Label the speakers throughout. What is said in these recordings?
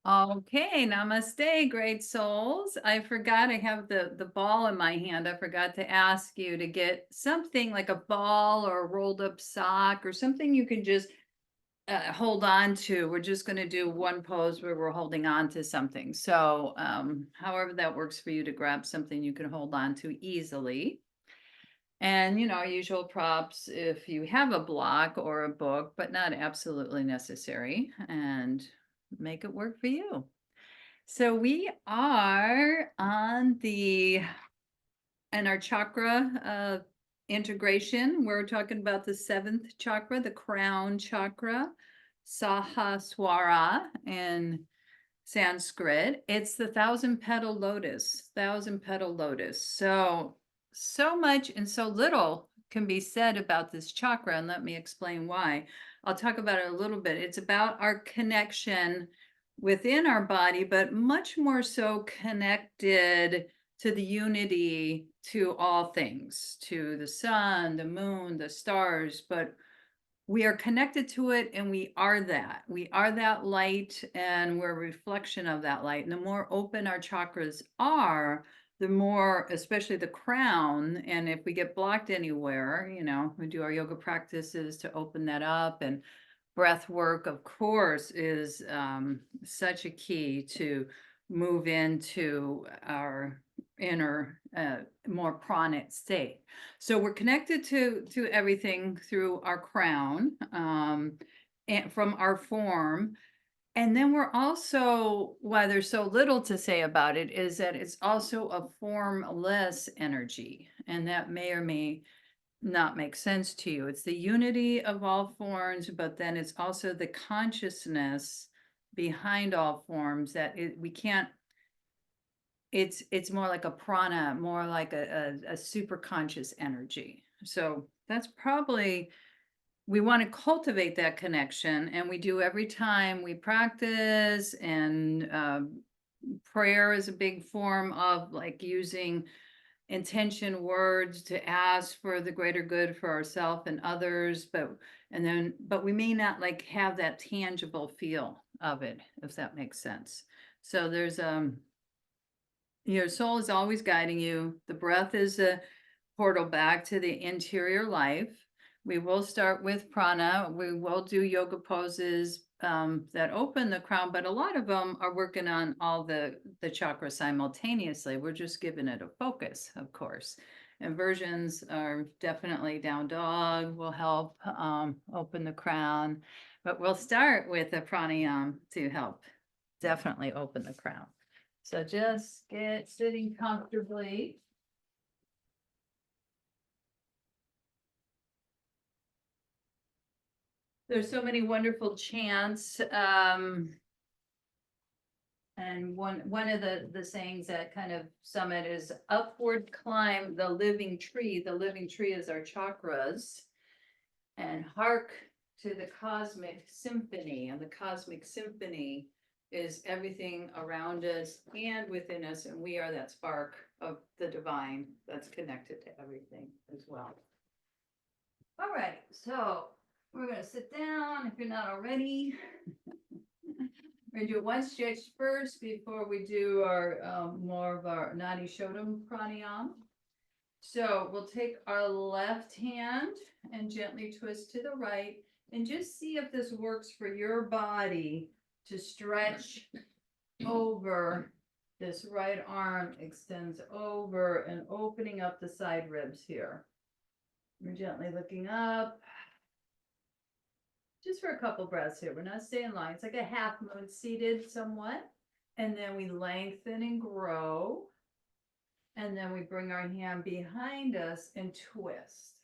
Speaker 1: Okay, namaste, great souls. I forgot I have the ball in my hand. I forgot to ask you to get something like a ball or a rolled up sock or something you can just hold on to. We're just going to do one pose where we're holding on to something. So, however that works for you to grab something you can hold on to easily. And, our usual props if you have a block or a book, but not absolutely necessary, and make it work for you. So we are on in our chakra integration. We're talking about the seventh chakra, the crown chakra, Sahaswara in Sanskrit. It's the thousand petal lotus, So much and so little can be said about this chakra, and let me explain why. I'll talk about it a little bit. It's about our connection within our body, but much more so connected to the unity, to all things, to the sun, the moon, the stars, but we are connected to it, and we are that light, and we're a reflection of that light. And the more open our chakras are, the more, especially the crown, and if we get blocked anywhere, we do our yoga practices to open that up, and breath work, of course, is such a key to move into our inner, more pranic state. So we're connected to everything through our crown, and from our form. And then we're also, why there's so little to say about it, is that it's also a formless energy, and that may or may not make sense to you. It's the unity of all forms, but then it's also the consciousness behind all forms that we can't. It's more like a prana, more like a super conscious energy. So that's probably, we want to cultivate that connection, and we do every time we practice. And prayer is a big form of like using intention words to ask for the greater good for ourselves and others, but we may not like have that tangible feel of it, if that makes sense. So there's your soul is always guiding you. The breath is a portal back to the interior life. We will start with prana. We will do yoga poses that open the crown, but a lot of them are working on all the chakras simultaneously. We're just giving it a focus, of course. Inversions are definitely down dog will help open the crown, but we'll start with a pranayama to help definitely open the crown. So just get sitting comfortably. There's so many wonderful chants. And one of the sayings that kind of summit is upward climb the living tree. The living tree is our chakras. And hark to the cosmic symphony. And the cosmic symphony is everything around us and within us. And we are that spark of the divine that's connected to everything as well. All right, so we're going to sit down if you're not already. We're going to do one stretch first before we do our more of our Nadi Shodham pranayama. So we'll take our left hand and gently twist to the right, and just see if this works for your body to stretch over. This right arm extends over and opening up the side ribs here. We're gently looking up. Just for a couple breaths here. We're not staying long. It's like a half moon seated somewhat. And then we lengthen and grow. And then we bring our hand behind us and twist.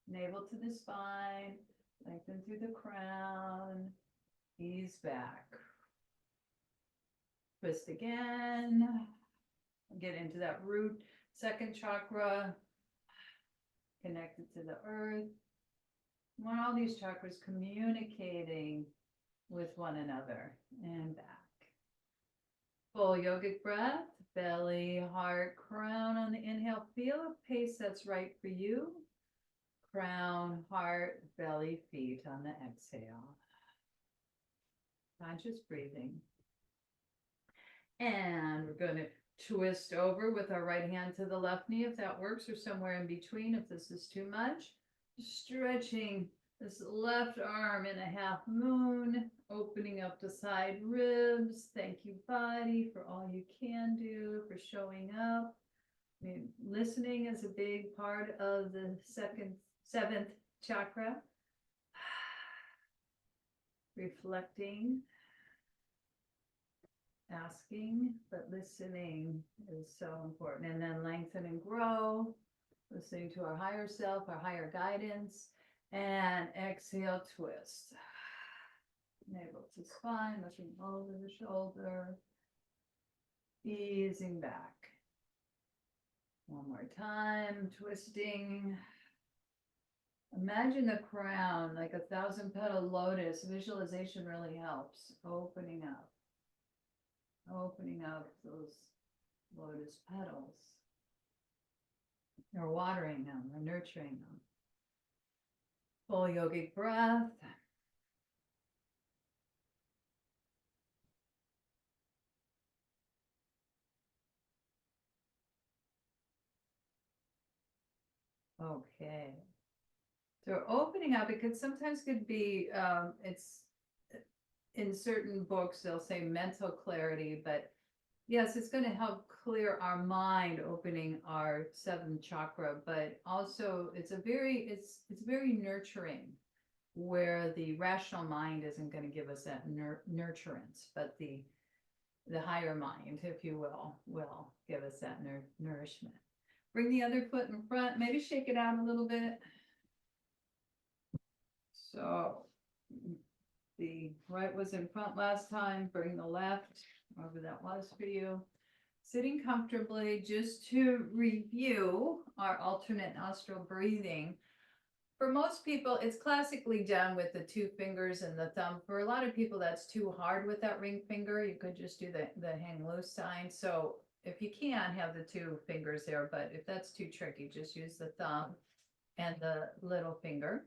Speaker 1: Navel to the spine, lengthen through the crown, ease back. Twist again. Get into that root, second chakra, connected to the earth. We want all these chakras communicating with one another, and back. Full yogic breath, belly, heart, crown on the inhale. Feel a pace that's right for you. Crown, heart, belly, feet on the exhale. conscious breathing. And we're going to twist over with our right hand to the left knee if that works, or somewhere in between if this is too much. Stretching this left arm in a half moon, opening up the side ribs. Thank you, body, for all you can do, for showing up. I mean, listening is a big part of the seventh chakra. Reflecting, asking, but listening is so important. And then lengthen and grow, listening to our higher self, our higher guidance, and exhale, twist. Navel to spine, looking over the shoulder, easing back. One more time, twisting. Imagine the crown, like a 1,000-petal lotus. Visualization really helps. Opening up those lotus petals. Or watering them, or nurturing them. Full yogic breath. Okay. So opening up, it could sometimes be, it's in certain books, they'll say mental clarity, but yes, it's going to help clear our mind, opening our seventh chakra, but also it's very nurturing, where the rational mind isn't going to give us that nurturance, but the higher mind, if you will give us that nourishment. Bring the other foot in front, maybe shake it out a little bit. So the right was in front last time, bring the left, wherever that was for you. Sitting comfortably, just to review our alternate nostril breathing. For most people, it's classically done with the 2 fingers and the thumb. For a lot of people, that's too hard with that ring finger. You could just do the hang loose sign. So if you can, have the 2 fingers there, but if that's too tricky, just use the thumb and the little finger.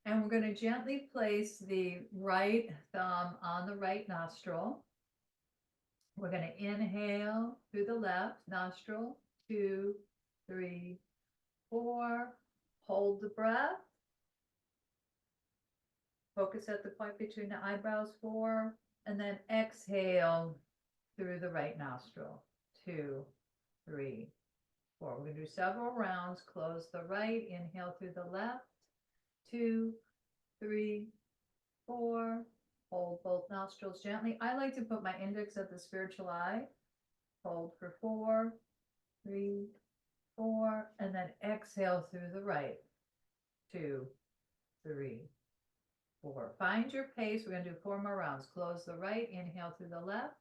Speaker 1: And we're going to gently place the right thumb on the right nostril. We're going to inhale through the left nostril, 2, 3, 4. Hold the breath. Focus at the point between the eyebrows, 4. And then exhale through the right nostril, 2, 3, 4. We're going to do several rounds. Close the right. Inhale through the left, 2, 3, 4. Hold both nostrils gently. I like to put my index at the spiritual eye. Hold for 4, 3, 4, and then exhale through the right, 2, 3, 4. Find your pace. We're going to do 4 more rounds. Close the right. Inhale through the left,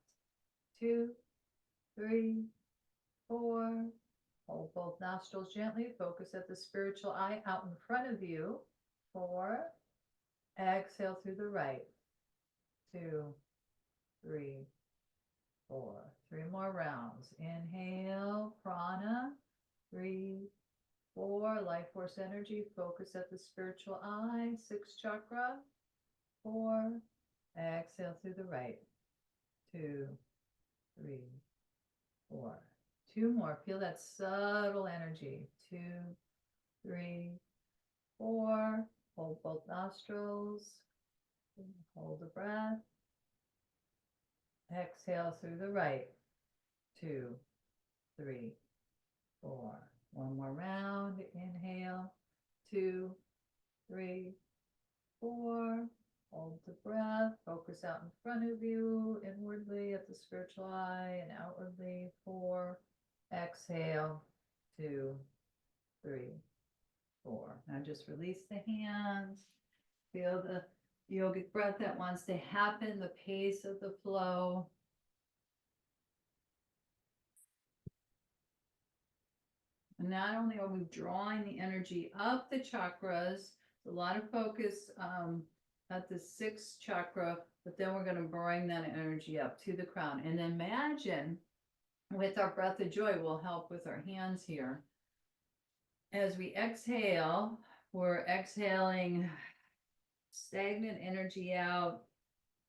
Speaker 1: 2, 3, 4. Hold both nostrils gently. Focus at the spiritual eye out in front of you, 4. Exhale through the right, 2, 3, 4. 3 more rounds. Inhale, prana, 3, 4. Life force energy. Focus at the spiritual eye, 6th chakra, 4. Exhale through the right, 2, 3, 4. 2 more. Feel that subtle energy. 2, 3, 4. Hold both nostrils. Hold the breath. Exhale through the right, 2, 3, 4. 1 more round. Inhale, 2, 3, 4. Hold the breath. Focus out in front of you, inwardly at the spiritual eye, and outwardly, 4. Exhale, 2, 3, 4. Now just release the hands. Feel the yogic breath that wants to happen, the pace of the flow. And not only are we drawing the energy up the chakras, a lot of focus at the 6th chakra, but then we're going to bring that energy up to the crown. And imagine with our breath of joy, we'll help with our hands here. As we exhale, we're exhaling stagnant energy out,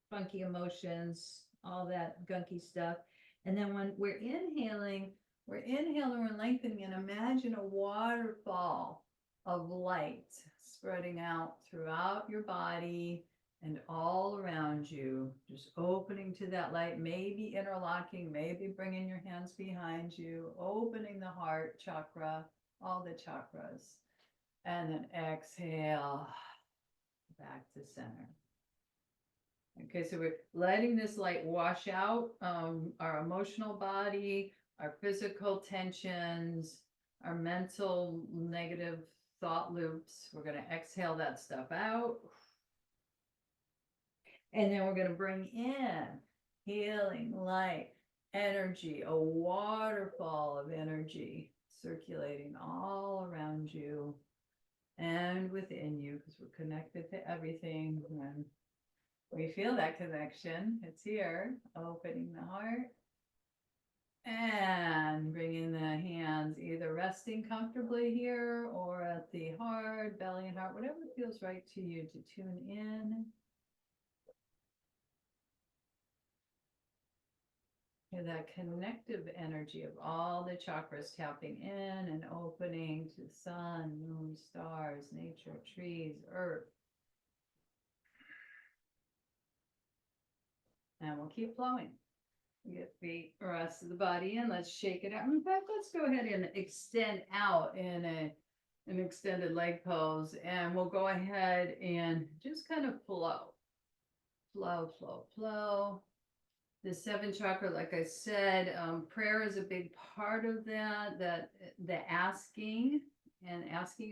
Speaker 1: funky emotions, all that gunky stuff. And then when we're inhaling, we're lengthening, and imagine a waterfall of light spreading out throughout your body and all around you, just opening to that light, maybe interlocking, maybe bringing your hands behind you, opening the heart chakra, all the chakras, and then exhale back to center. Okay, so we're letting this light wash out our emotional body, our physical tensions, our mental negative thought loops. We're going to exhale that stuff out. And then we're going to bring in healing light, energy, a waterfall of energy circulating all around you and within you, because we're connected to everything. And we feel that connection. It's here, opening the heart and bringing the hands either resting comfortably here or at the heart, belly and heart, whatever feels right to you, to tune in. That connective energy of all the chakras tapping in and opening to sun, moon, stars, nature, trees, earth. And we'll keep flowing. Get the rest of the body in. Let's shake it out. In fact, let's go ahead and extend out in an extended leg pose. And we'll go ahead and just kind of flow. Flow, flow, flow. The seventh chakra, like I said, prayer is a big part of that, the asking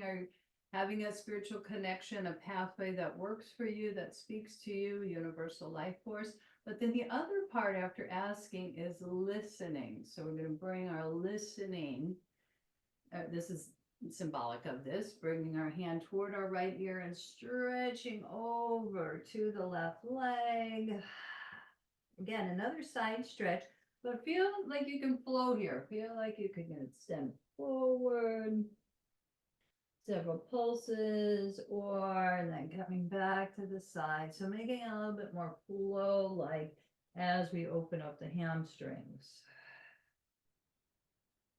Speaker 1: are having a spiritual connection, a pathway that works for you, that speaks to you, universal life force. But then the other part after asking is listening. So we're going to bring our listening. This is symbolic of this, bringing our hand toward our right ear and stretching over to the left leg. Again, another side stretch, but feel like you can flow here. Feel like you can extend forward several pulses, or then coming back to the side. So making it a little bit more flow-like as we open up the hamstrings.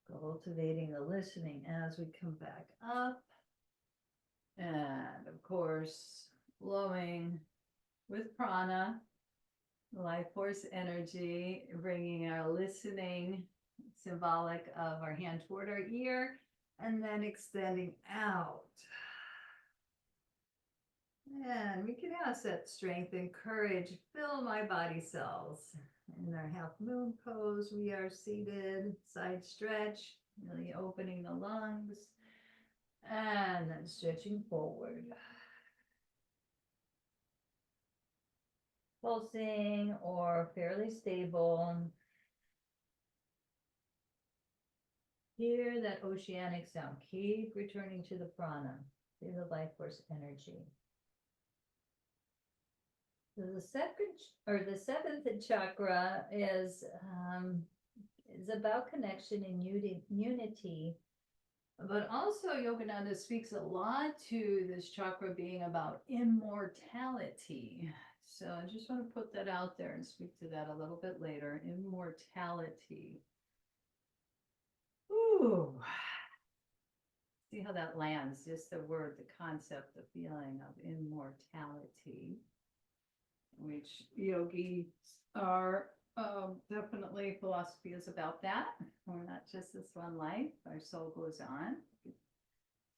Speaker 1: Cultivating the listening as we come back up. And of course, flowing with prana, life force energy, bringing our listening, symbolic of our hand toward our ear, and then extending out. And we can ask that strength and courage fill my body cells. In our half moon pose, we are seated, side stretch, really opening the lungs, and then stretching forward. Pulsing or fairly stable. Hear that oceanic sound. Keep returning to the prana. Feel the life force energy. So the seventh chakra is about connection and unity. But also Yogananda speaks a lot to this chakra being about immortality. So I just want to put that out there and speak to that a little bit later. Immortality. Ooh. See how that lands, just the word, the concept, the feeling of immortality, which yogis are definitely, philosophy is about that. We're not just this one life, our soul goes on.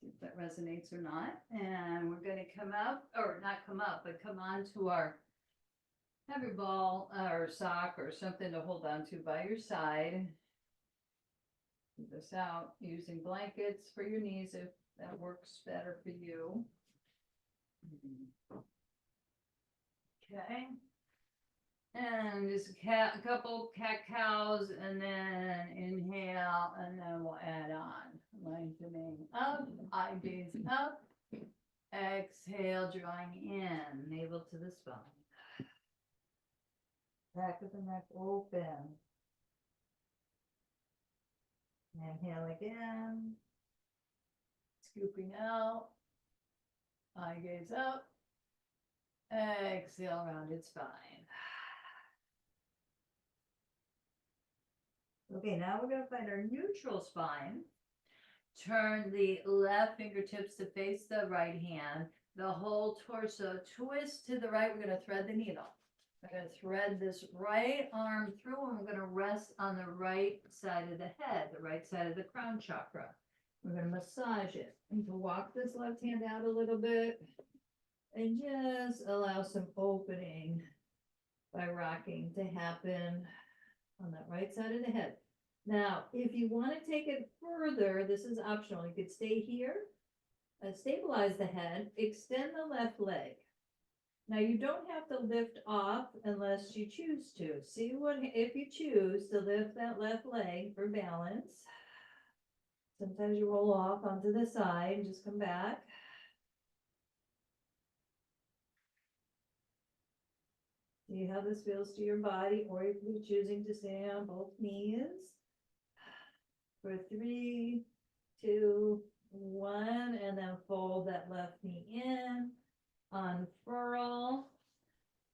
Speaker 1: See if that resonates or not. And we're going to come up, or not come up, but come on to our, have your ball or sock or something to hold on to by your side. This out using blankets for your knees if that works better for you. Okay. And just a couple cat-cows, and then inhale, and then we'll add on. Lengthening up, eye gaze up. Exhale, drawing in, navel to the spine. Back of the neck open. Inhale again. Scooping out. Eye gaze up. Exhale, rounded spine. Okay, now we're going to find our neutral spine. Turn the left fingertips to face the right hand. The whole torso twist to the right. We're going to thread the needle. We're going to thread this right arm through, and we're going to rest on the right side of the head, the right side of the crown chakra. We're going to massage it. And to walk this left hand out a little bit and just allow some opening by rocking to happen on that right side of the head. Now, if you want to take it further, this is optional. You could stay here and stabilize the head, extend the left leg. Now, you don't have to lift off unless you choose to. See what, if you choose to lift that left leg for balance. Sometimes you roll off onto the side and just come back. See how this feels to your body, or you could be choosing to stay on both knees. For 3, 2, 1, and then fold that left knee in, unfurl.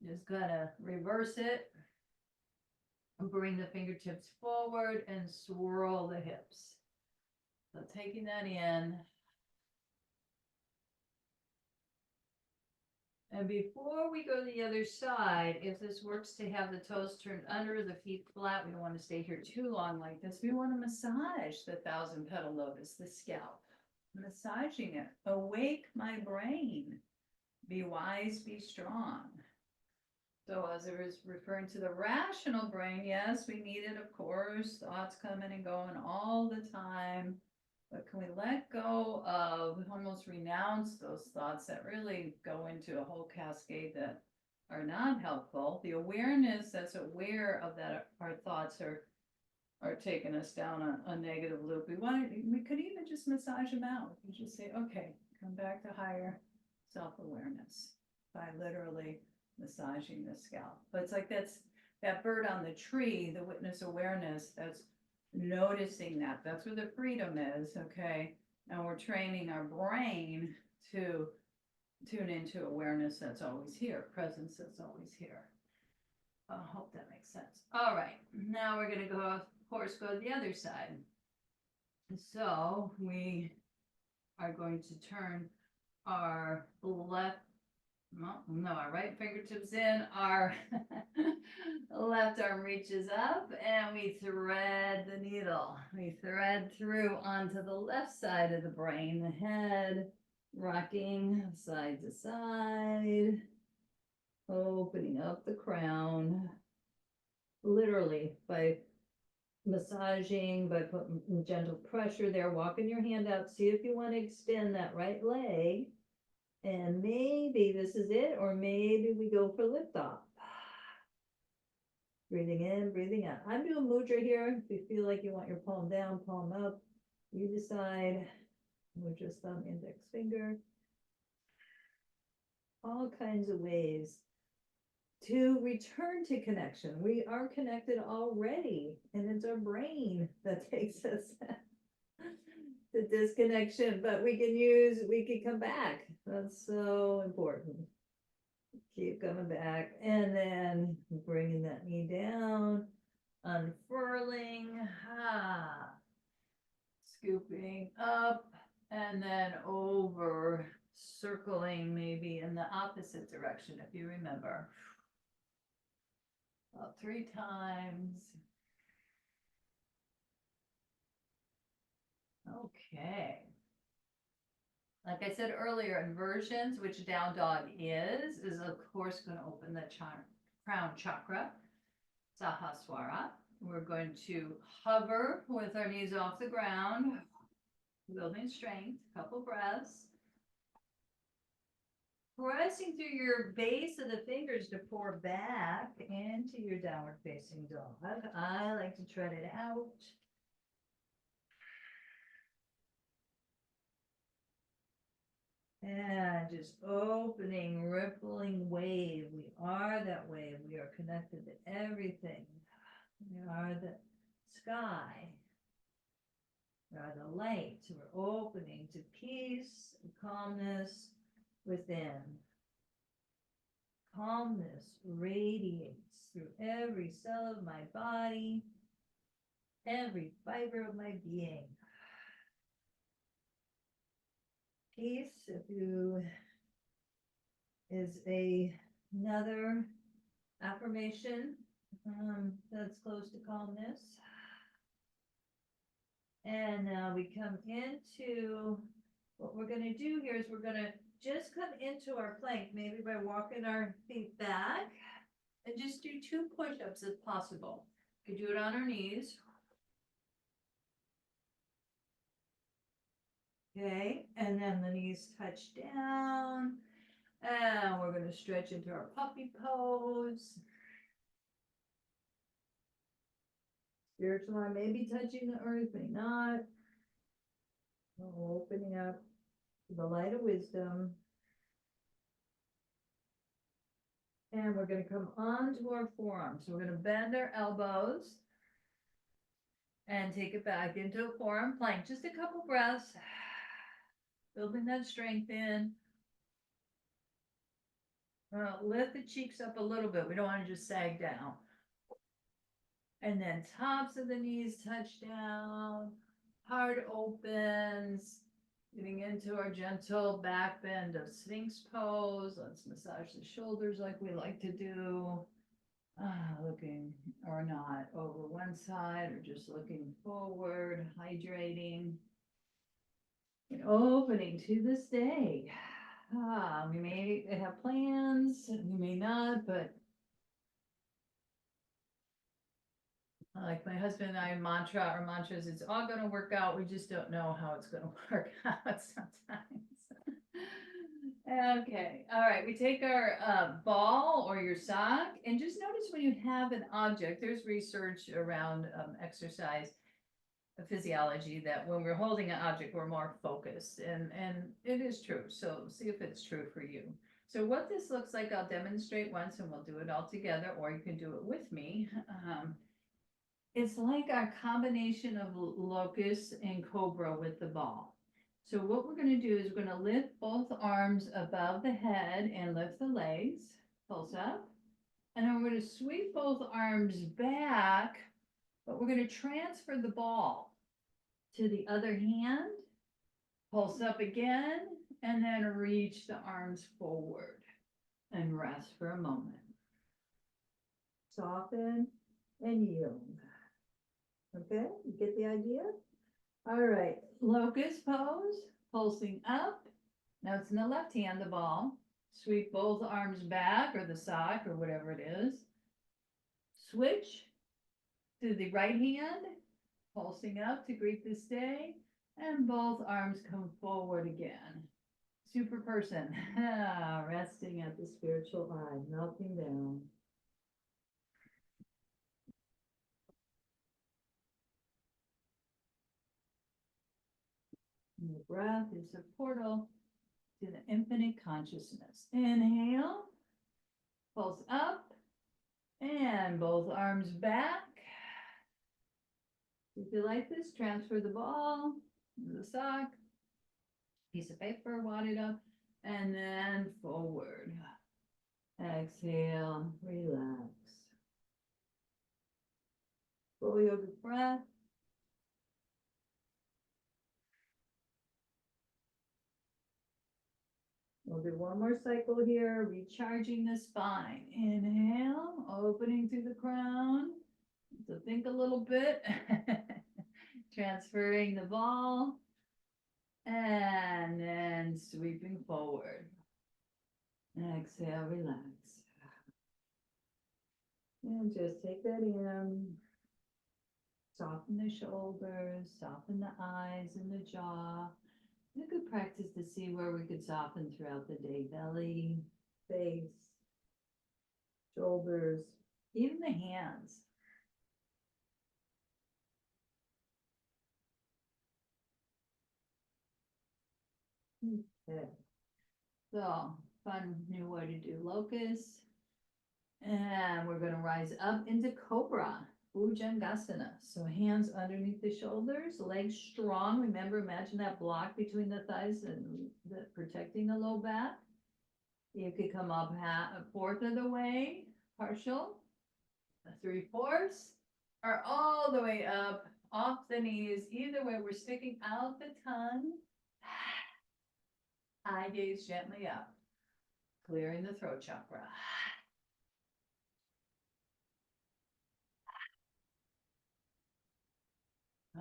Speaker 1: Just gotta reverse it. Bring the fingertips forward and swirl the hips. So taking that in. And before we go to the other side, if this works to have the toes turned under, the feet flat, we don't want to stay here too long like this. We want to massage the 1,000-petal lotus, the scalp. Massaging it. Awake my brain. Be wise, be strong. So as I was referring to the rational brain, yes, we need it, of course. Thoughts coming and going all the time. But can we let go of, almost renounce those thoughts that really go into a whole cascade that are not helpful? The awareness that's aware of that, our thoughts are taking us down a negative loop. We could even just massage them out. We could just say, okay, come back to higher self-awareness by literally massaging the scalp. But it's like that bird on the tree, the witness awareness, that's noticing that. That's where the freedom is, okay? And we're training our brain to tune into awareness that's always here, presence that's always here. I hope that makes sense. All right, now we're going to go, of course, go to the other side. So we are going to turn our left, no, our right fingertips in, our left arm reaches up, and we thread the needle. We thread through onto the left side of the brain, the head, rocking side to side, opening up the crown, literally by massaging, by putting gentle pressure there, walking your hand out. See if you want to extend that right leg. And maybe this is it, or maybe we go for liftoff. Breathing in, breathing out. I'm doing mudra here. If you feel like you want your palm down, palm up, you decide. Mudra, thumb, index finger. All kinds of ways to return to connection. We are connected already, and it's our brain that takes us the disconnection, but we can come back. That's so important. Keep coming back, and then bringing that knee down, unfurling, scooping up, and then over, circling maybe in the opposite direction, if you remember. About 3 times. Okay. Like I said earlier, inversions, which down dog is of course going to open the crown chakra, Sahasrara. We're going to hover with our knees off the ground, building strength, a couple breaths. Pressing through your base of the fingers to pour back into your downward facing dog. I like to tread it out. And just opening, rippling wave. We are that wave. We are connected to everything. We are the sky. We are the light. We're opening to peace and calmness within. calmness radiates through every cell of my body, every fiber of my being. Peace, if you is another affirmation that's close to calmness. And now we come into what we're going to do here is we're going to just come into our plank, maybe by walking our feet back, and just do 2 push-ups if possible. You could do it on our knees. Okay, and then the knees touch down, and we're going to stretch into our puppy pose. Spiritual arm may be touching the earth, may not. Opening up to the light of wisdom. And we're going to come onto our forearms. So we're going to bend our elbows and take it back into a forearm plank. Just a couple breaths, building that strength in. Lift the cheeks up a little bit. We don't want to just sag down. And then tops of the knees touch down. Heart opens. Getting into our gentle back bend of Sphinx pose. Let's massage the shoulders like we like to do. Looking or not over one side or just looking forward, hydrating. And opening to this day. We may have plans, we may not, but like my husband and I our mantras, it's all going to work out. We just don't know how it's going to work out sometimes. Okay. All right. We take our ball or your sock and just notice when you have an object, there's research around exercise physiology that when we're holding an object, we're more focused, and it is true. So see if it's true for you. So what this looks like, I'll demonstrate once and we'll do it all together, or you can do it with me. It's like a combination of locust and cobra with the ball. So what we're going to do is we're going to lift both arms above the head and lift the legs, pulse up. And then we're going to sweep both arms back, but we're going to transfer the ball to the other hand, pulse up again, and then reach the arms forward and rest for a moment. Soften and yield. Okay, you get the idea? All right, locust pose, pulsing up. Now it's in the left hand, the ball. Sweep both arms back, or the sock, or whatever it is. Switch to the right hand, pulsing up to greet this day, and both arms come forward again. Super person, resting at the spiritual eye, melting down. And the breath is a portal to the infinite consciousness. Inhale, pulse up, and both arms back. If you like this, transfer the ball, the sock, piece of paper, wad it up, and then forward. Exhale, relax. Full yoga breath. We'll do one more cycle here, recharging the spine. Inhale, opening through the crown. So think a little bit. Transferring the ball. And then sweeping forward. Exhale, relax. And just take that in. Soften the shoulders, soften the eyes and the jaw. It's a good practice to see where we could soften throughout the day. Belly, face, shoulders, even the hands. Okay. So, fun new way to do locust. And we're going to rise up into cobra, Bhujangasana. So hands underneath the shoulders, legs strong. Remember, imagine that block between the thighs and protecting the low back. You could come up a fourth of the way, partial, 3/4, or all the way up off the knees. Either way, we're sticking out the tongue. Eye gaze gently up, clearing the throat chakra.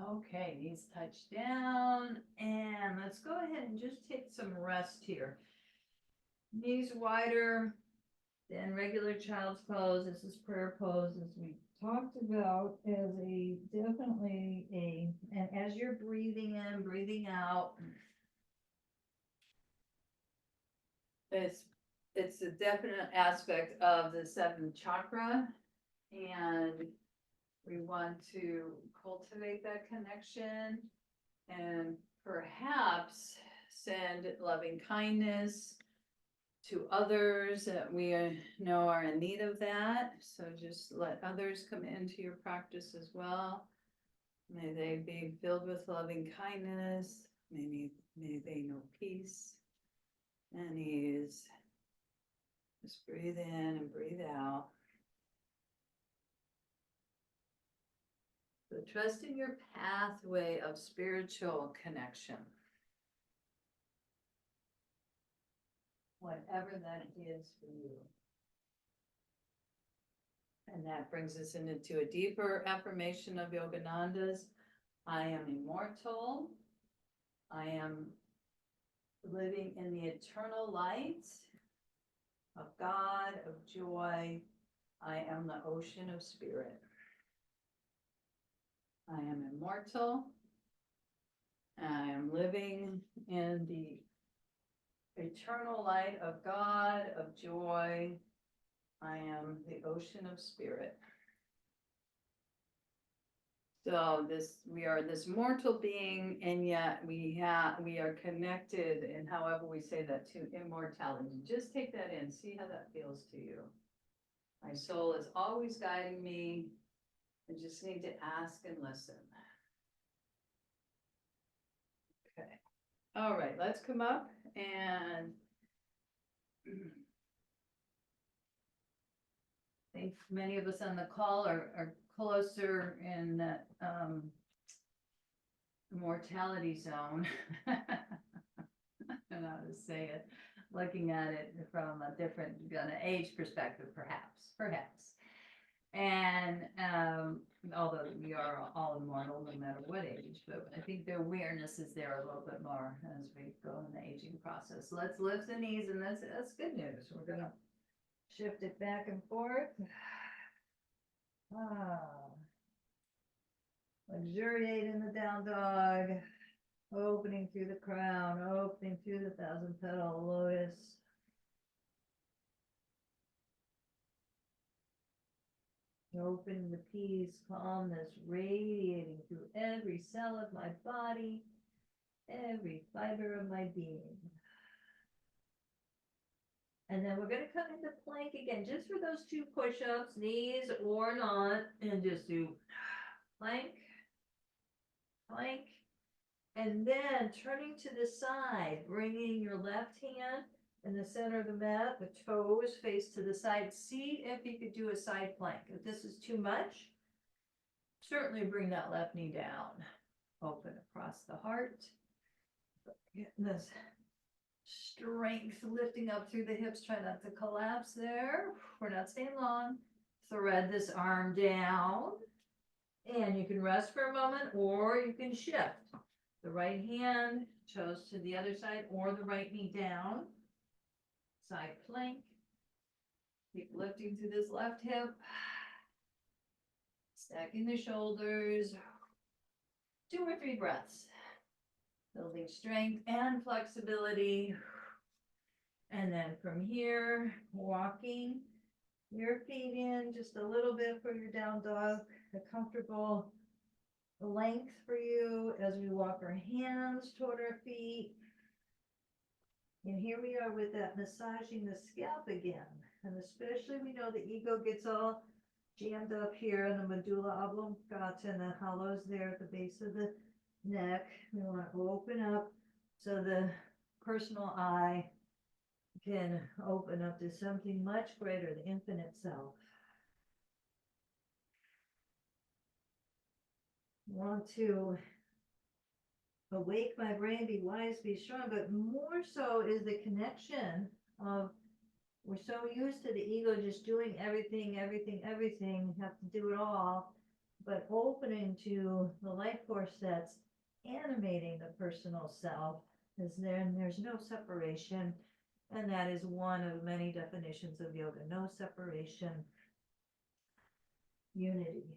Speaker 1: Okay, knees touch down, and let's go ahead and just take some rest here. Knees wider than regular child's pose. This is prayer pose, as we talked about, as and as you're breathing in, breathing out, it's a definite aspect of the seventh chakra, and we want to cultivate that connection and perhaps send loving kindness to others that we know are in need of that. So just let others come into your practice as well. May they be filled with loving kindness. May they know peace and ease. Just breathe in and breathe out. So trust in your pathway of spiritual connection, whatever that is for you. And that brings us into a deeper affirmation of Yogananda's. I am immortal. I am living in the eternal light of God, of joy. I am the ocean of spirit. I am immortal. I am living in the eternal light of God, of joy. I am the ocean of spirit. So we are this mortal being, and yet we are connected, and however we say that, to immortality. Just take that in, see how that feels to you. My soul is always guiding me. I just need to ask and listen. Okay. All right, let's come up, and I think many of us on the call are closer in that mortality zone. I don't know how to say it, looking at it from a different age perspective, perhaps. And although we are all immortal no matter what age, but I think the awareness is there a little bit more as we go in the aging process. Let's lift the knees, and that's good news. We're gonna shift it back and forth. Luxuriate in the down dog, opening through the crown, opening through the 1,000-petal lotus. Open the peace, calmness, radiating through every cell of my body, every fiber of my being. And then we're going to come into plank again, just for those 2 push-ups, knees or not, and just do plank, plank, and then turning to the side, bringing your left hand in the center of the mat, the toes face to the side. See if you could do a side plank. If this is too much, certainly bring that left knee down. Open across the heart. Getting this strength lifting up through the hips. Try not to collapse there. We're not staying long. Thread this arm down. And you can rest for a moment, or you can shift. The right hand toes to the other side, or the right knee down. Side plank. Keep lifting through this left hip. Stacking the shoulders. 2 or 3 breaths. Building strength and flexibility. And then from here, walking your feet in just a little bit for your down dog. A comfortable length for you as we walk our hands toward our feet. And here we are with that massaging the scalp again. And especially we know the ego gets all jammed up here in the medulla oblongata and the hollows there at the base of the neck. We want to open up so the personal I
Speaker 2: can open up to something much greater, the infinite self. Want to awake my brain, be wise, be strong, but more so is the connection of, we're so used to the ego just doing everything, have to do it all, but opening to the life force that's animating the personal self, is there, and there's no separation. And that is one of many definitions of yoga: no separation, unity.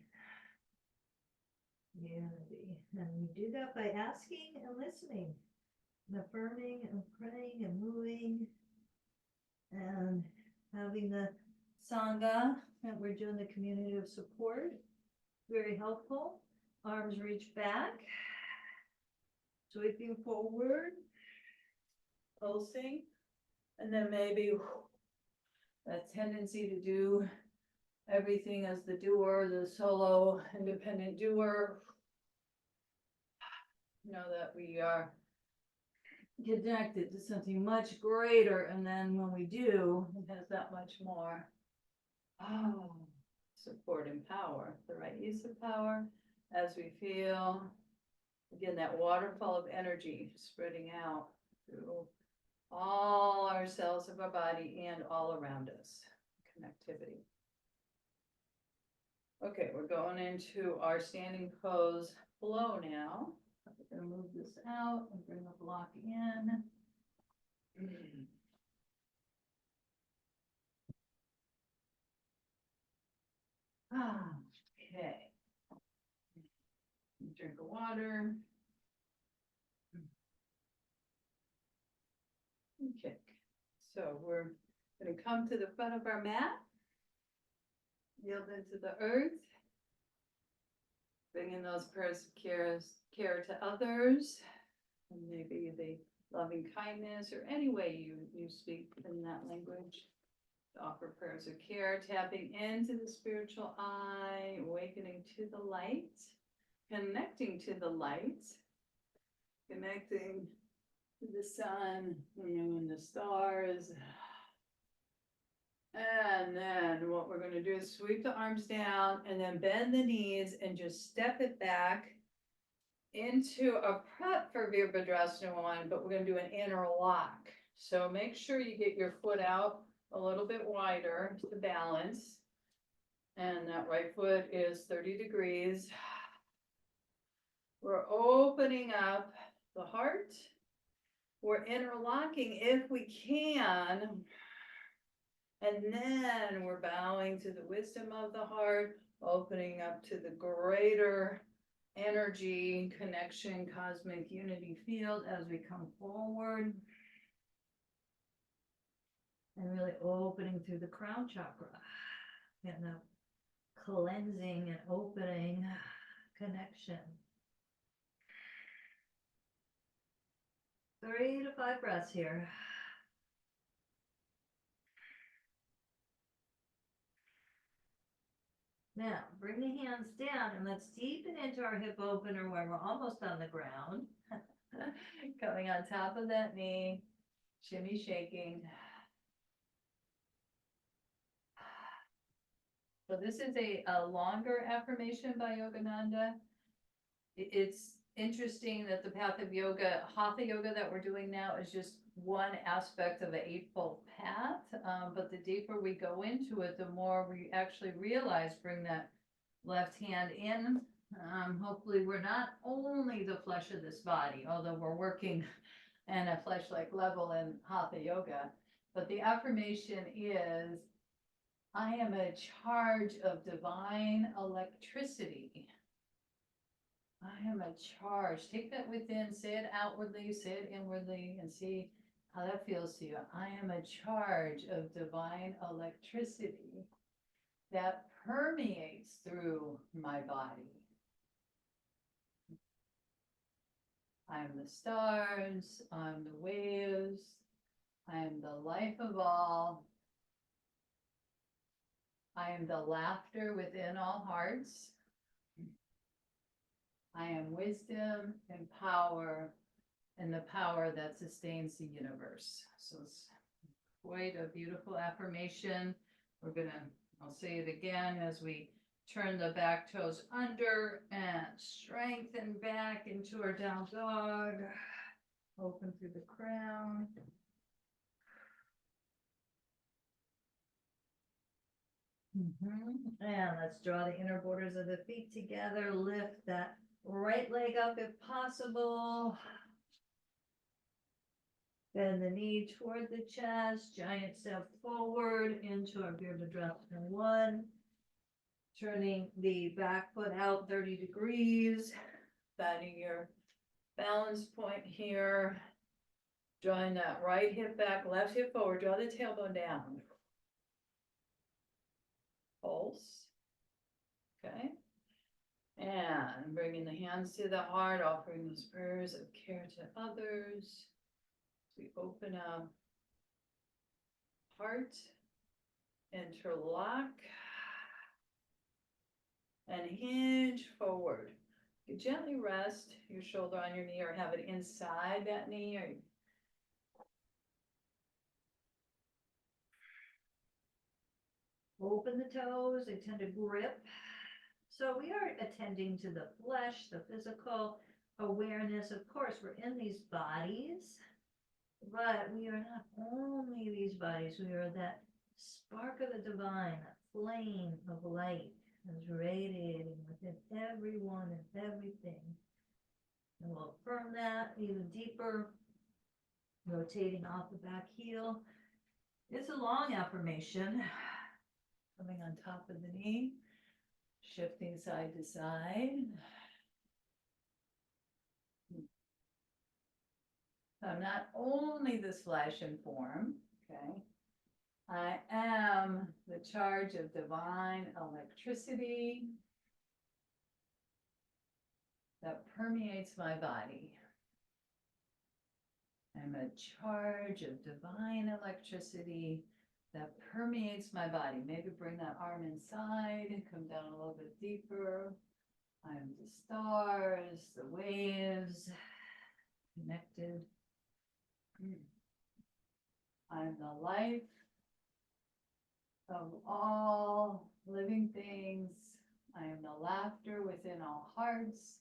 Speaker 2: Unity. And we do that by asking and listening, and affirming and praying and moving, and having the Sangha that we're doing, the community of support. Very helpful. Arms reach back, sweeping forward, pulsing, and then maybe that tendency to do everything as the doer, the solo independent doer. Know that we are connected to something much greater, and then when we do, it has that much more support and power, the right use of power, as we feel again that waterfall of energy spreading out through all our cells of our body and all around us. Connectivity. Okay, we're going into our standing pose flow now. We're going to move this out and bring the block in. Okay. Drink of water. Okay. So we're going to come to the front of our mat. Yield into the earth. Bring in those prayers of care to others. And maybe the loving kindness, or any way you speak in that language. To offer prayers of care, tapping into the spiritual eye, awakening to the light, connecting to the light, connecting to the sun, the moon, the stars. And then what we're going to do is sweep the arms down and then bend the knees and just step it back into a prep for Virabhadrasana 1, but we're going to do an interlock. So make sure you get your foot out a little bit wider to balance. And that right foot is 30 degrees. We're opening up the heart. We're interlocking if we can. And then we're bowing to the wisdom of the heart, opening up to the greater energy, connection, cosmic unity field as we come forward. And really opening through the crown chakra. And the cleansing and opening connection. 3 to 5 breaths here. Now, bring the hands down and let's deepen into our hip opener where we're almost on the ground. Coming on top of that knee, shimmy shaking. So this is a longer affirmation by Yogananda. It's interesting that the path of yoga, hatha yoga that we're doing now is just one aspect of the eightfold path. But the deeper we go into it, the more we actually realize, bring that left hand in. Hopefully we're not only the flesh of this body, although we're working in a flesh-like level in hatha yoga. But the affirmation is, I am a charge of divine electricity. I am a charge. Take that within, say it outwardly, say it inwardly, and see how that feels to you. I am a charge of divine electricity that permeates through my body. I am the stars, I am the waves, I am the life of all. I am the laughter within all hearts. I am wisdom and power, and the power that sustains the universe. So it's quite a beautiful affirmation. We're gonna, I'll say it again as we turn the back toes under and strengthen back into our down dog. Open through the crown. And let's draw the inner borders of the feet together. Lift that right leg up if possible. Bend the knee toward the chest. Giant step forward into our Virabhadrasana 1. Turning the back foot out 30 degrees. Finding your balance point here. Drawing that right hip back, left hip forward. Draw the tailbone down. Pulse. Okay. And bringing the hands to the heart, offering those prayers of care to others. We open up heart, interlock, and hinge forward. You gently rest your shoulder on your knee or have it inside that knee. Open the toes, they tend to grip. So we are attending to the flesh, the physical awareness. Of course, we're in these bodies, but we are not only these bodies. We are that spark of the divine, that flame of light is radiating within everyone and everything. And we'll affirm that even deeper, rotating off the back heel. It's a long affirmation. Coming on top of the knee, shifting side to side. I'm not only this flesh and form, okay? I am the charge of divine electricity that permeates my body. I'm a charge of divine electricity that permeates my body. Maybe bring that arm inside and come down a little bit deeper. I'm the stars, the waves, connected. I'm the life of all living things. I am the laughter within all hearts.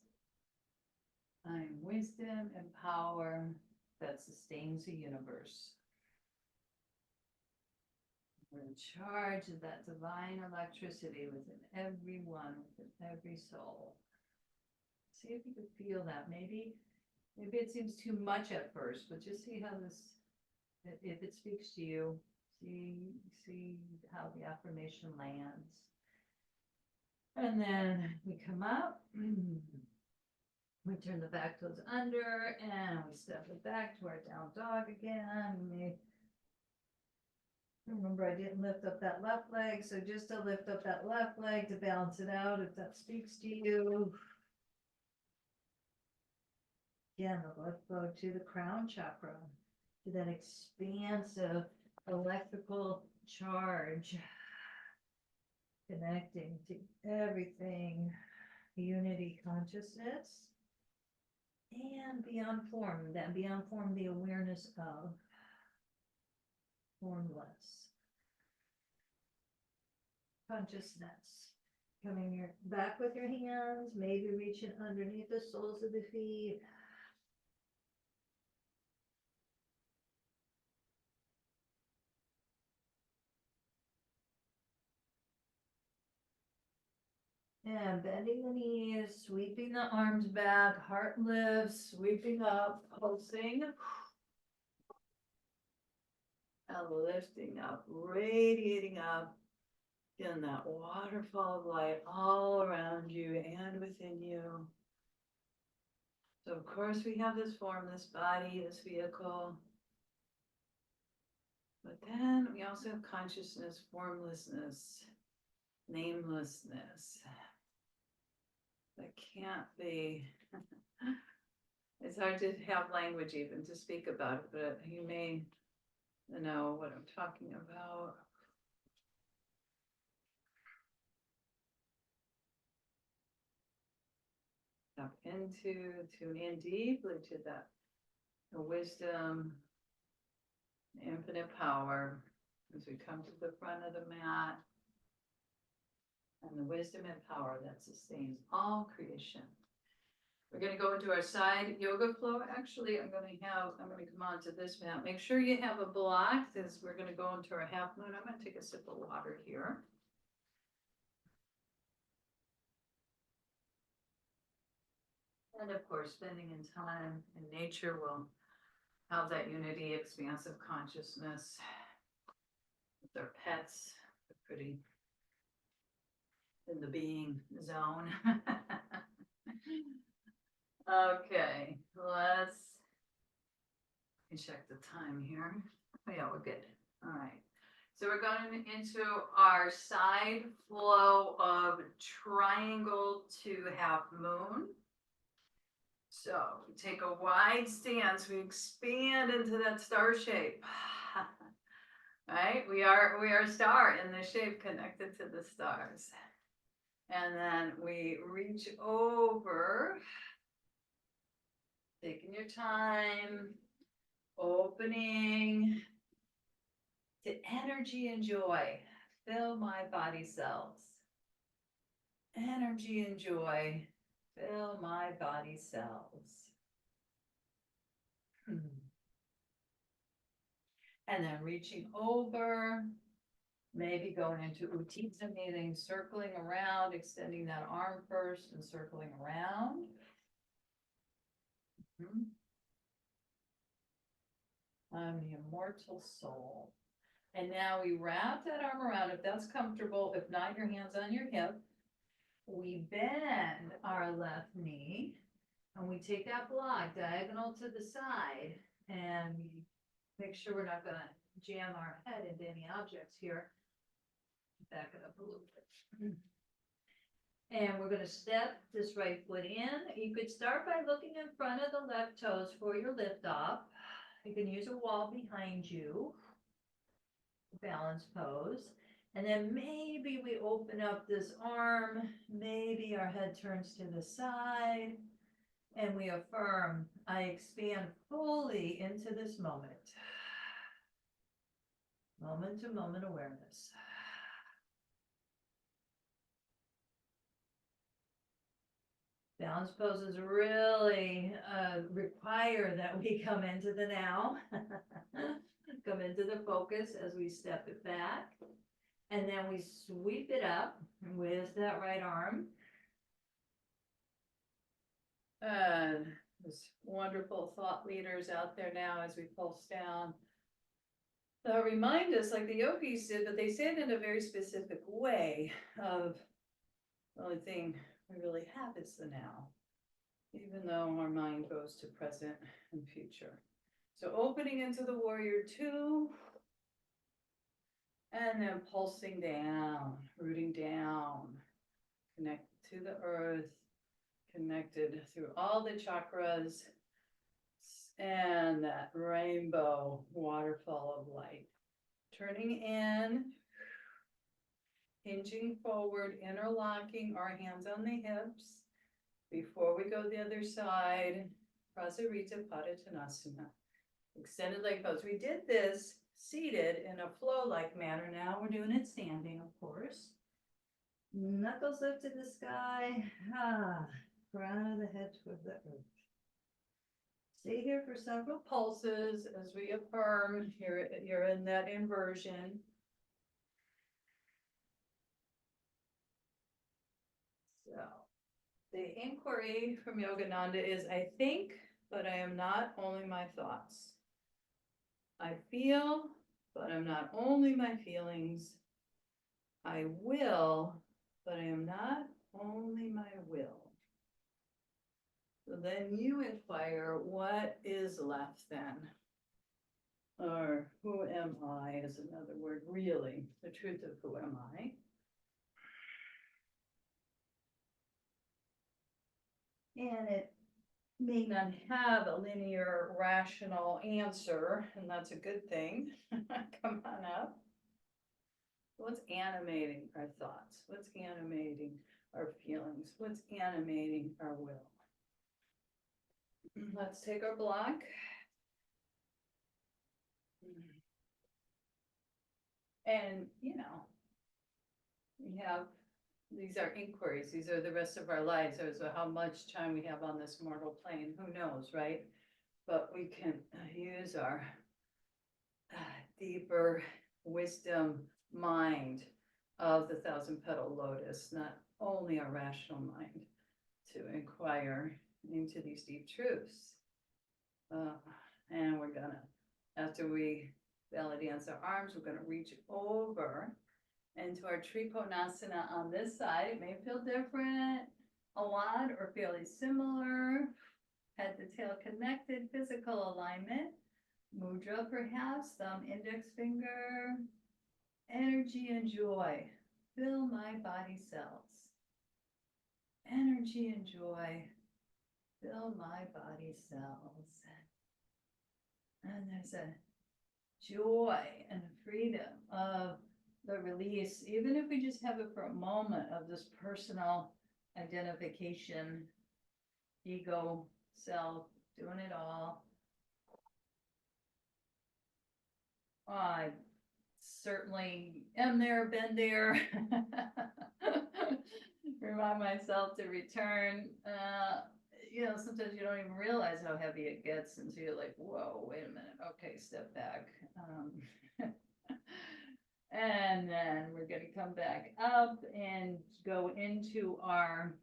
Speaker 2: I am wisdom and power that sustains the universe. We're in charge of that divine electricity within everyone, within every soul. See if you can feel that. Maybe it seems too much at first, but just see how this, if it speaks to you, see how the affirmation lands. And then we come up, we turn the back toes under, and we step it back to our down dog again. Remember, I didn't lift up that left leg, so just to lift up that left leg to balance it out, if that speaks to you. Again, the left bow to the crown chakra, to that expansive electrical charge, connecting to everything, unity consciousness, and beyond form, that beyond form, the awareness of formless consciousness. Coming your back with your hands, maybe reaching underneath the soles of the feet. And bending the knees, sweeping the arms back, heart lifts, sweeping up, pulsing. And lifting up, radiating up in that waterfall of light all around you and within you. So of course we have this form, this body, this vehicle. But then we also have consciousness, formlessness, namelessness. That can't be, it's hard to have language even to speak about it, but you may know what I'm talking about. Tap into, tune in deeply to that, the wisdom,
Speaker 1: infinite power as we come to the front of the mat, and the wisdom and power that sustains all creation. We're going to go into our side yoga flow. Actually, I'm going to come on to this mat. Make sure you have a block, as we're going to go into our half moon. I'm going to take a sip of water here. And of course, spending in time in nature will have that unity, expansive consciousness with our pets. They're pretty in the being zone. Okay, let me check the time here. Oh yeah, we're good. All right. So we're going into our side flow of triangle to half moon. So we take a wide stance, we expand into that star shape. Right? We are a star in the shape connected to the stars. And then we reach over, taking your time, opening to energy and joy. Fill my body cells. Energy and joy. Fill my body cells. And then reaching over, maybe going into Utthita, meaning circling around, extending that arm first and circling around. I'm the immortal soul. And now we wrap that arm around, if that's comfortable. If not, your hands on your hip. We bend our left knee and we take that block diagonal to the side, and we make sure we're not going to jam our head into any objects here. Back it up a little bit. And we're going to step this right foot in. You could start by looking in front of the left toes for your lift off. You can use a wall behind you. Balance pose. And then maybe we open up this arm, maybe our head turns to the side, and we affirm, I expand fully into this moment. Moment to moment awareness. Balance poses really require that we come into the now, come into the focus as we step it back. And then we sweep it up with that right arm. There's wonderful thought leaders out there now as we pulse down. They'll remind us, like the yogis did, but they say it in a very specific way of the only thing we really have is the now, even though our mind goes to present and future. So opening into the warrior two. And then pulsing down, rooting down, connected to the earth, connected through all the chakras, and that rainbow waterfall of light. Turning in, hinging forward, interlocking our hands on the hips. Before we go the other side, Prasarita Padottanasana. Extended leg pose. We did this seated in a flow-like manner. Now we're doing it standing, of course. Knuckles up to the sky. Crown of the head toward the earth. Stay here for several pulses as we affirm. You're in that inversion. So the inquiry from Yogananda is, I think, but I am not only my thoughts. I feel, but I'm not only my feelings. I will, but I am not only my will. So then you inquire, what is left then? Or who am I is another word, really, the truth of who am I. And it may not have a linear, rational answer, and that's a good thing. Come on up. What's animating our thoughts? What's animating our feelings? What's animating our will? Let's take our block. And, we have, these are inquiries, these are the rest of our lives, so how much time we have on this mortal plane, who knows, right? But we can use our deeper wisdom mind of the thousand petal lotus, not only our rational mind, to inquire into these deep truths. And we're gonna, after we belly dance our arms, we're gonna reach over into our Trikonasana on this side. It may feel different, a lot, or fairly similar. Head to tail connected, physical alignment. Mudra perhaps, thumb, index finger. Energy and joy fill my body cells. Energy and joy fill my body cells. And there's a joy and freedom of the release, even if we just have it for a moment, of this personal identification, ego, self, doing it all. I certainly am there, been there. Remind myself to return. Sometimes you don't even realize how heavy it gets until you're like, whoa, wait a minute. Okay, step back. And then we're going to come back up and go into our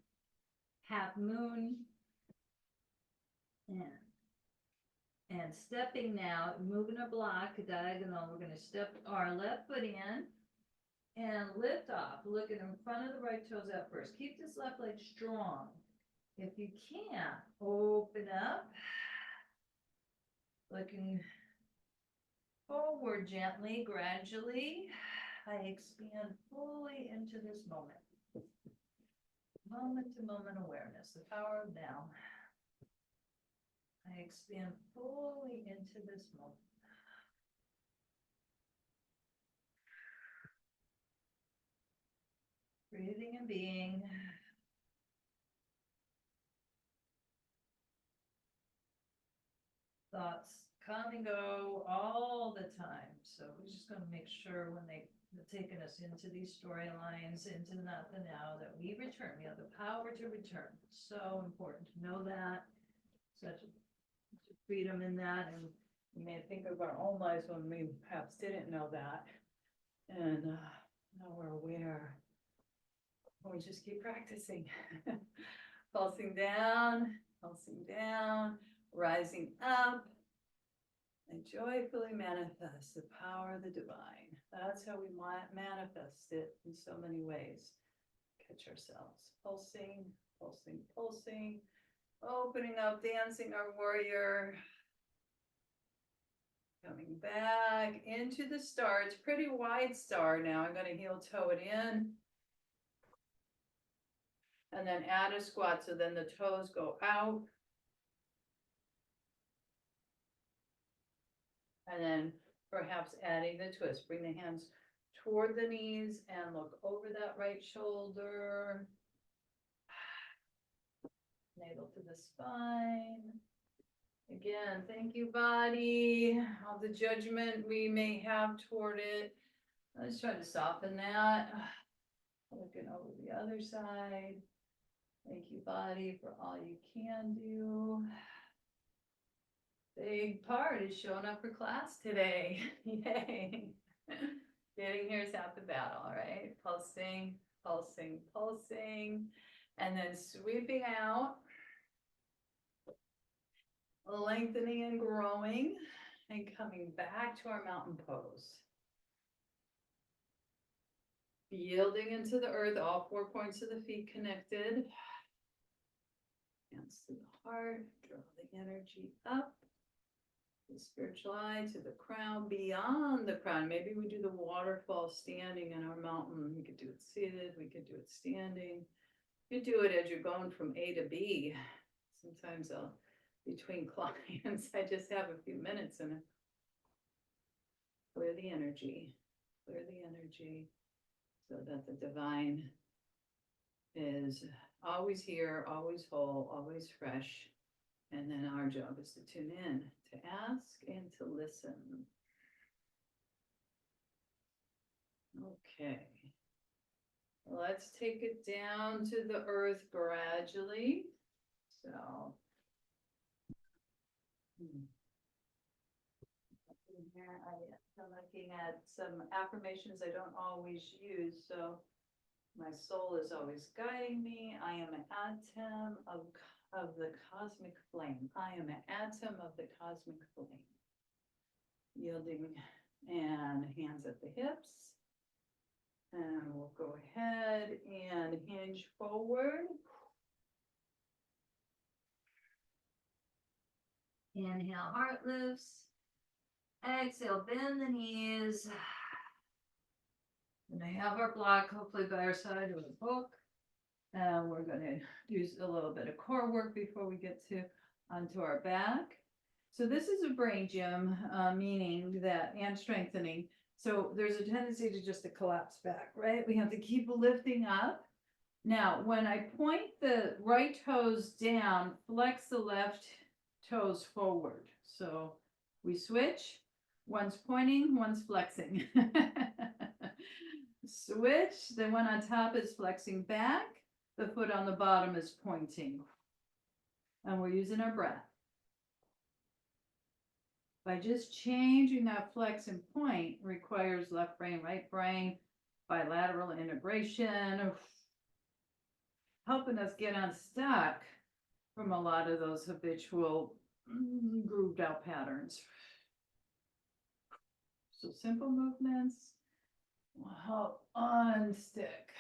Speaker 1: half moon. And stepping now, moving a block diagonal, we're going to step our left foot in and lift off, looking in front of the right toes up first. Keep this left leg strong. If you can't, open up, looking forward gently, gradually. I expand fully into this moment. Moment to moment awareness, the power of now. I expand fully into this moment. Breathing and being. Thoughts come and go all the time. So we're just going to make sure when they're taking us into these storylines, into not the now, that we return. We have the power to return. So important to know that. Such a freedom in that. And we may think of our own lives when we perhaps didn't know that. And now we're aware. We just keep practicing. Pulsing down, rising up, and joyfully manifest the power of the divine. That's how we manifest it in so many ways. Catch ourselves pulsing, opening up, dancing our warrior. Coming back into the star. It's a pretty wide star now. I'm going to heel toe it in. And then add a squat, so then the toes go out. And then perhaps adding the twist. Bring the hands toward the knees and look over that right shoulder. Navel to the spine. Again, thank you, body. All the judgment we may have toward it. Let's try to soften that. Looking over the other side. Thank you, body, for all you can do. Big part is showing up for class today. Yay. Getting here is half the battle, all right? Pulsing. And then sweeping out. Lengthening and growing. And coming back to our mountain pose. Yielding into the earth, all 4 points of the feet connected. Hands to the heart, draw the energy up. The spiritual eye to the crown, beyond the crown. Maybe we do the waterfall standing in our mountain. We could do it seated, we could do it standing. You could do it as you're going from A to B. Sometimes between clients, I just have a few minutes and clear the energy, so that the divine is always here, always whole, always fresh. And then our job is to tune in, to ask and to listen. Okay. Let's take it down to the earth gradually. So. Here I'm looking at some affirmations I don't always use, so my soul is always guiding me. I am an atom of the cosmic flame. I am an atom of the cosmic flame. Yielding and hands at the hips. And we'll go ahead and hinge forward. Inhale, heart lifts. Exhale, bend the knees. And I have our block hopefully by our side of the book. And we're going to do a little bit of core work before we get to onto our back. So this is a brain gym, meaning that, and strengthening. So there's a tendency to just to collapse back, right? We have to keep lifting up. Now, when I point the right toes down, flex the left toes forward. So we switch. One's pointing, one's flexing. Switch. The one on top is flexing back. The foot on the bottom is pointing. And we're using our breath. By just changing that flex and point requires left brain, right brain, bilateral integration, helping us get unstuck from a lot of those habitual grooved out patterns. So simple movements will help unstick.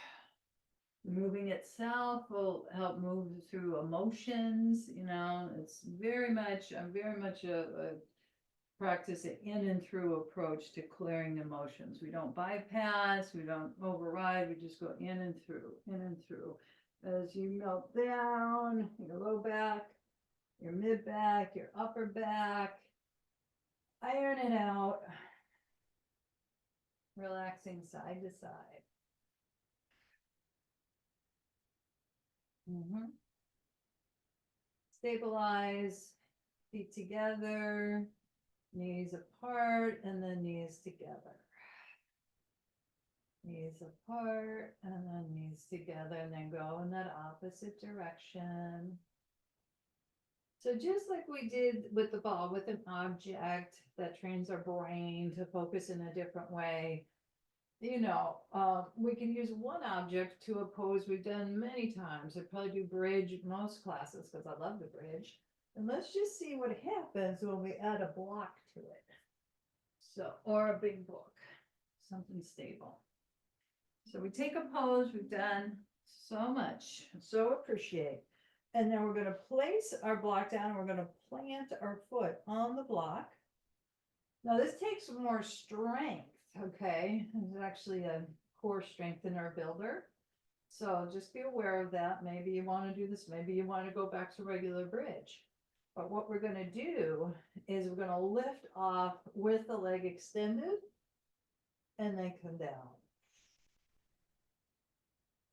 Speaker 1: Moving itself will help move through emotions. You know, it's very much, I'm very much a practice an in and through approach to clearing emotions. We don't bypass, we don't override, we just go in and through, in and through. As you melt down your low back, your mid back, your upper back, iron it out, relaxing side to side. Stabilize, feet together, knees apart, and then knees together. Knees apart, and then knees together, and then go in that opposite direction. So just like we did with the ball, with an object that trains our brain to focus in a different way, you know, we can use one object to a pose we've done many times. I probably do bridge most classes because I love the bridge. And let's just see what happens when we add a block to it. So, or a big book, something stable. So we take a pose we've done so much, so appreciate. And then we're going to place our block down. And we're going to plant our foot on the block. Now this takes more strength, okay? It's actually a core strengthener builder. So just be aware of that. Maybe you want to do this. Maybe you want to go back to regular bridge. But what we're going to do is we're going to lift off with the leg extended and then come down.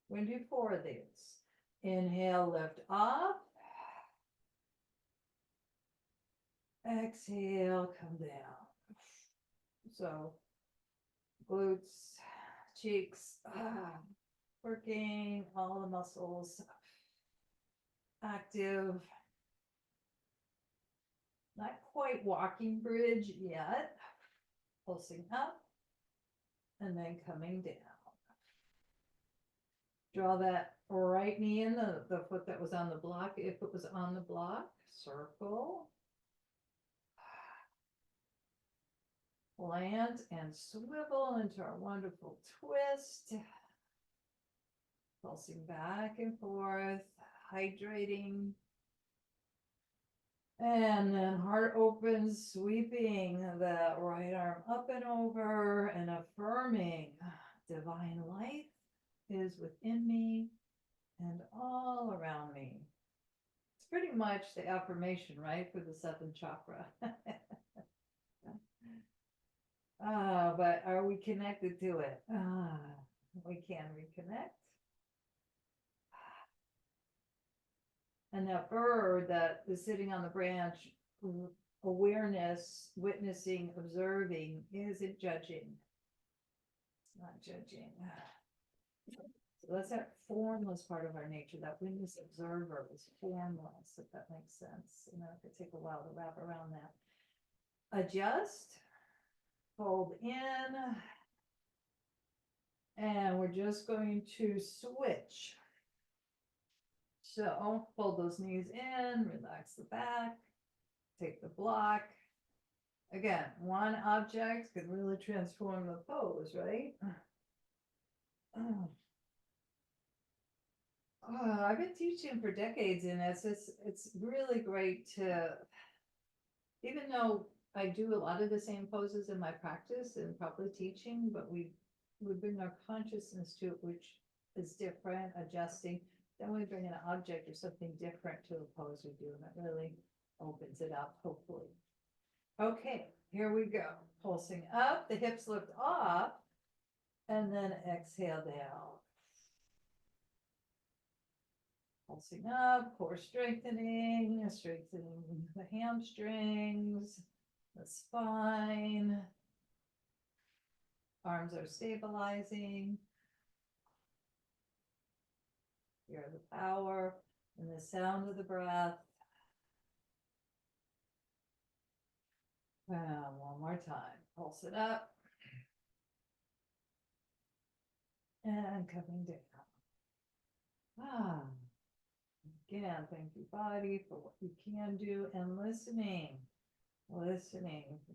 Speaker 1: We're going to do 4 of these. Inhale, lift up. Exhale, come down. So glutes, cheeks, working, all the muscles active. Not quite walking bridge yet. Pulsing up and then coming down. Draw that right knee in, the foot that was on the block. If it was on the block, circle. Plant and swivel into our wonderful twist. Pulsing back and forth, hydrating. And then heart opens, sweeping the right arm up and over and affirming divine light is within me and all around me. It's pretty much the affirmation, right, for the 7th chakra. But are we connected to it? We can reconnect. And that bird that is sitting on the branch, awareness, witnessing, observing, isn't judging.
Speaker 2: not judging. So that's that formless part of our nature, that witness observer is formless, if that makes sense. And it could take a while to wrap around that. Adjust, fold in, and we're just going to switch. So fold those knees in, relax the back, take the block. Again, one object could really transform the pose, right? I've been teaching for decades, and it's really great to, even though I do a lot of the same poses in my practice and probably teaching, but we bring our consciousness to it, which is different, adjusting. Then we bring an object or something different to a pose we do, and it really opens it up, hopefully. Okay, here we go. Pulsing up, the hips lift off, and then exhale down. Pulsing up, core strengthening, strengthening the hamstrings, the spine. Arms are stabilizing. Hear the power and the sound of the breath. And one more time. Pulse it up. And coming down. Again, thank you, body, for what you can do, and listening,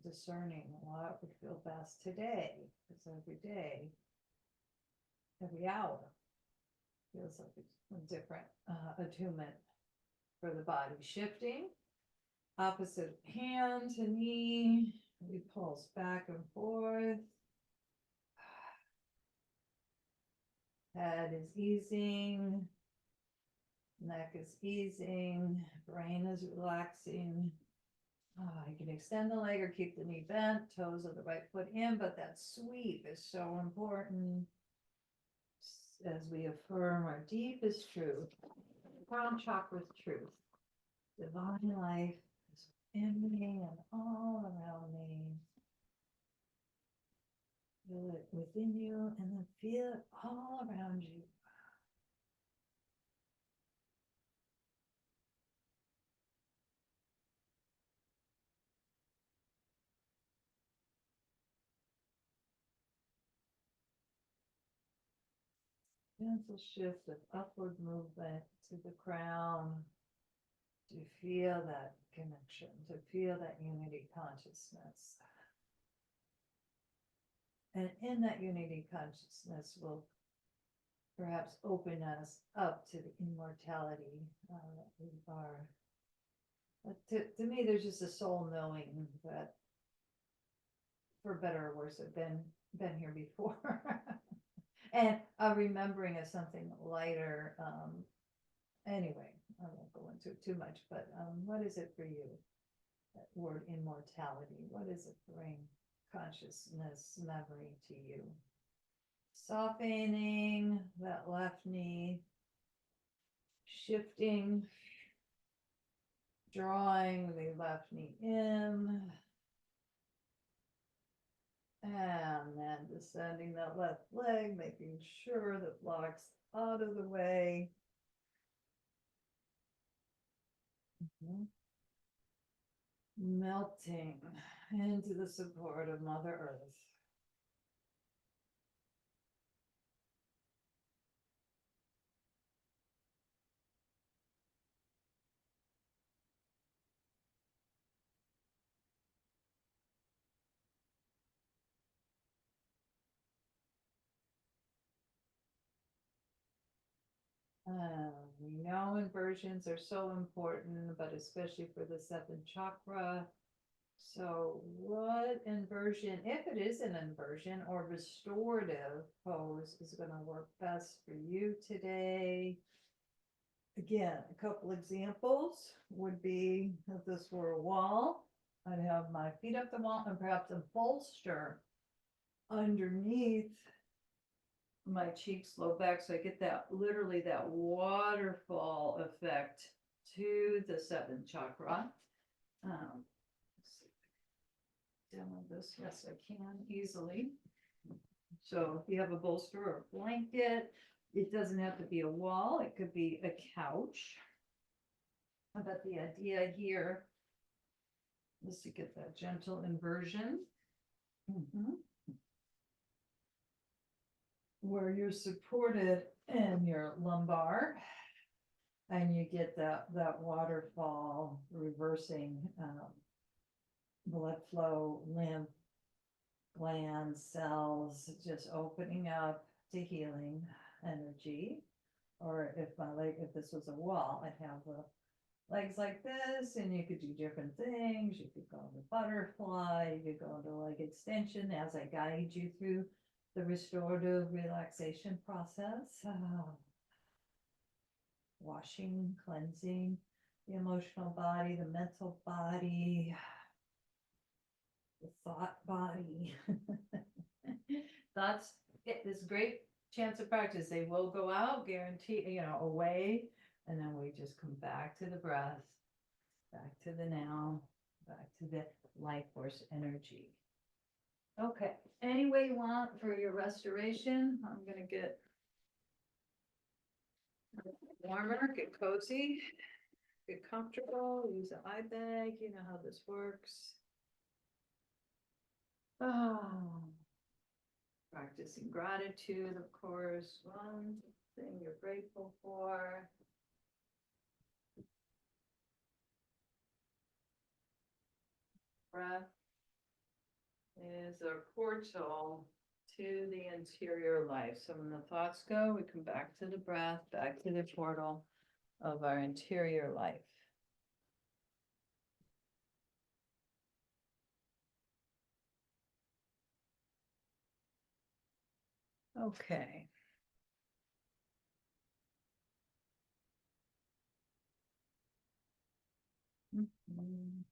Speaker 2: discerning what would feel best today, because every day, every hour feels like a different attunement for the body. Shifting, opposite hand to knee, we pulse back and forth. Head is easing. Neck is easing, brain is relaxing. You can extend the leg or keep the knee bent, toes of the right foot in, but that sweep is so important as we affirm our deepest truth, crown chakra's truth. Divine life is in me and all around me. Feel it within you and then feel it all around you. Gentle shift of upward movement to the crown, to feel that connection, to feel that unity consciousness. And in that unity consciousness will perhaps open us up to the immortality that we are. To me, there's just a soul knowing that, for better or worse, I've been here before. And a remembering of something lighter. Anyway, I won't go into it too much, but what is it for you? That word immortality, what does it bring consciousness, memory to you? Softening that left knee, shifting, drawing the left knee in, and then descending that left leg, making sure that block's out of the way. Melting into the support of Mother Earth. We know inversions are so important, but especially for the seventh chakra. So what inversion, if it is an inversion or restorative pose, is going to work best for you today? Again, a couple examples would be if this were a wall, I'd have my feet up the wall and perhaps a bolster underneath my cheeks, low back, so I get that, literally that waterfall effect to the seventh chakra. Let's see. Demo this, yes, I can easily. So if you have a bolster or a blanket, it doesn't have to be a wall, it could be a couch. But the idea here is to get that gentle inversion. Where you're supported in your lumbar. And you get that waterfall reversing blood flow, lymph, glands, cells, just opening up to healing energy. Or if this was a wall, I'd have the legs like this, and you could do different things. You could go into butterfly, you could go into leg extension as I guide you through the restorative relaxation process. Washing, cleansing the emotional body, the mental body, the thought body. Thoughts get this great chance of practice. They will go out, guarantee, away, and then we just come back to the breath, back to the now, back to the life force energy. Okay, any way you want for your restoration. I'm gonna get warmer, get cozy, get comfortable, use an eye bag, you know how this works. Oh, practicing gratitude, of course, one thing you're grateful for. Breath is a portal to the interior life. So when the thoughts go, we come back to the breath, back to the portal of our interior life. Okay. Mhm.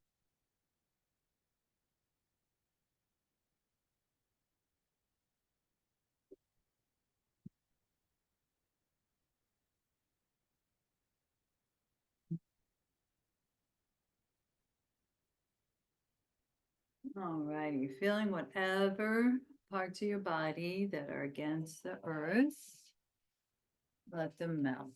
Speaker 2: All righty, feeling whatever parts of your body that are against the earth, let them melt.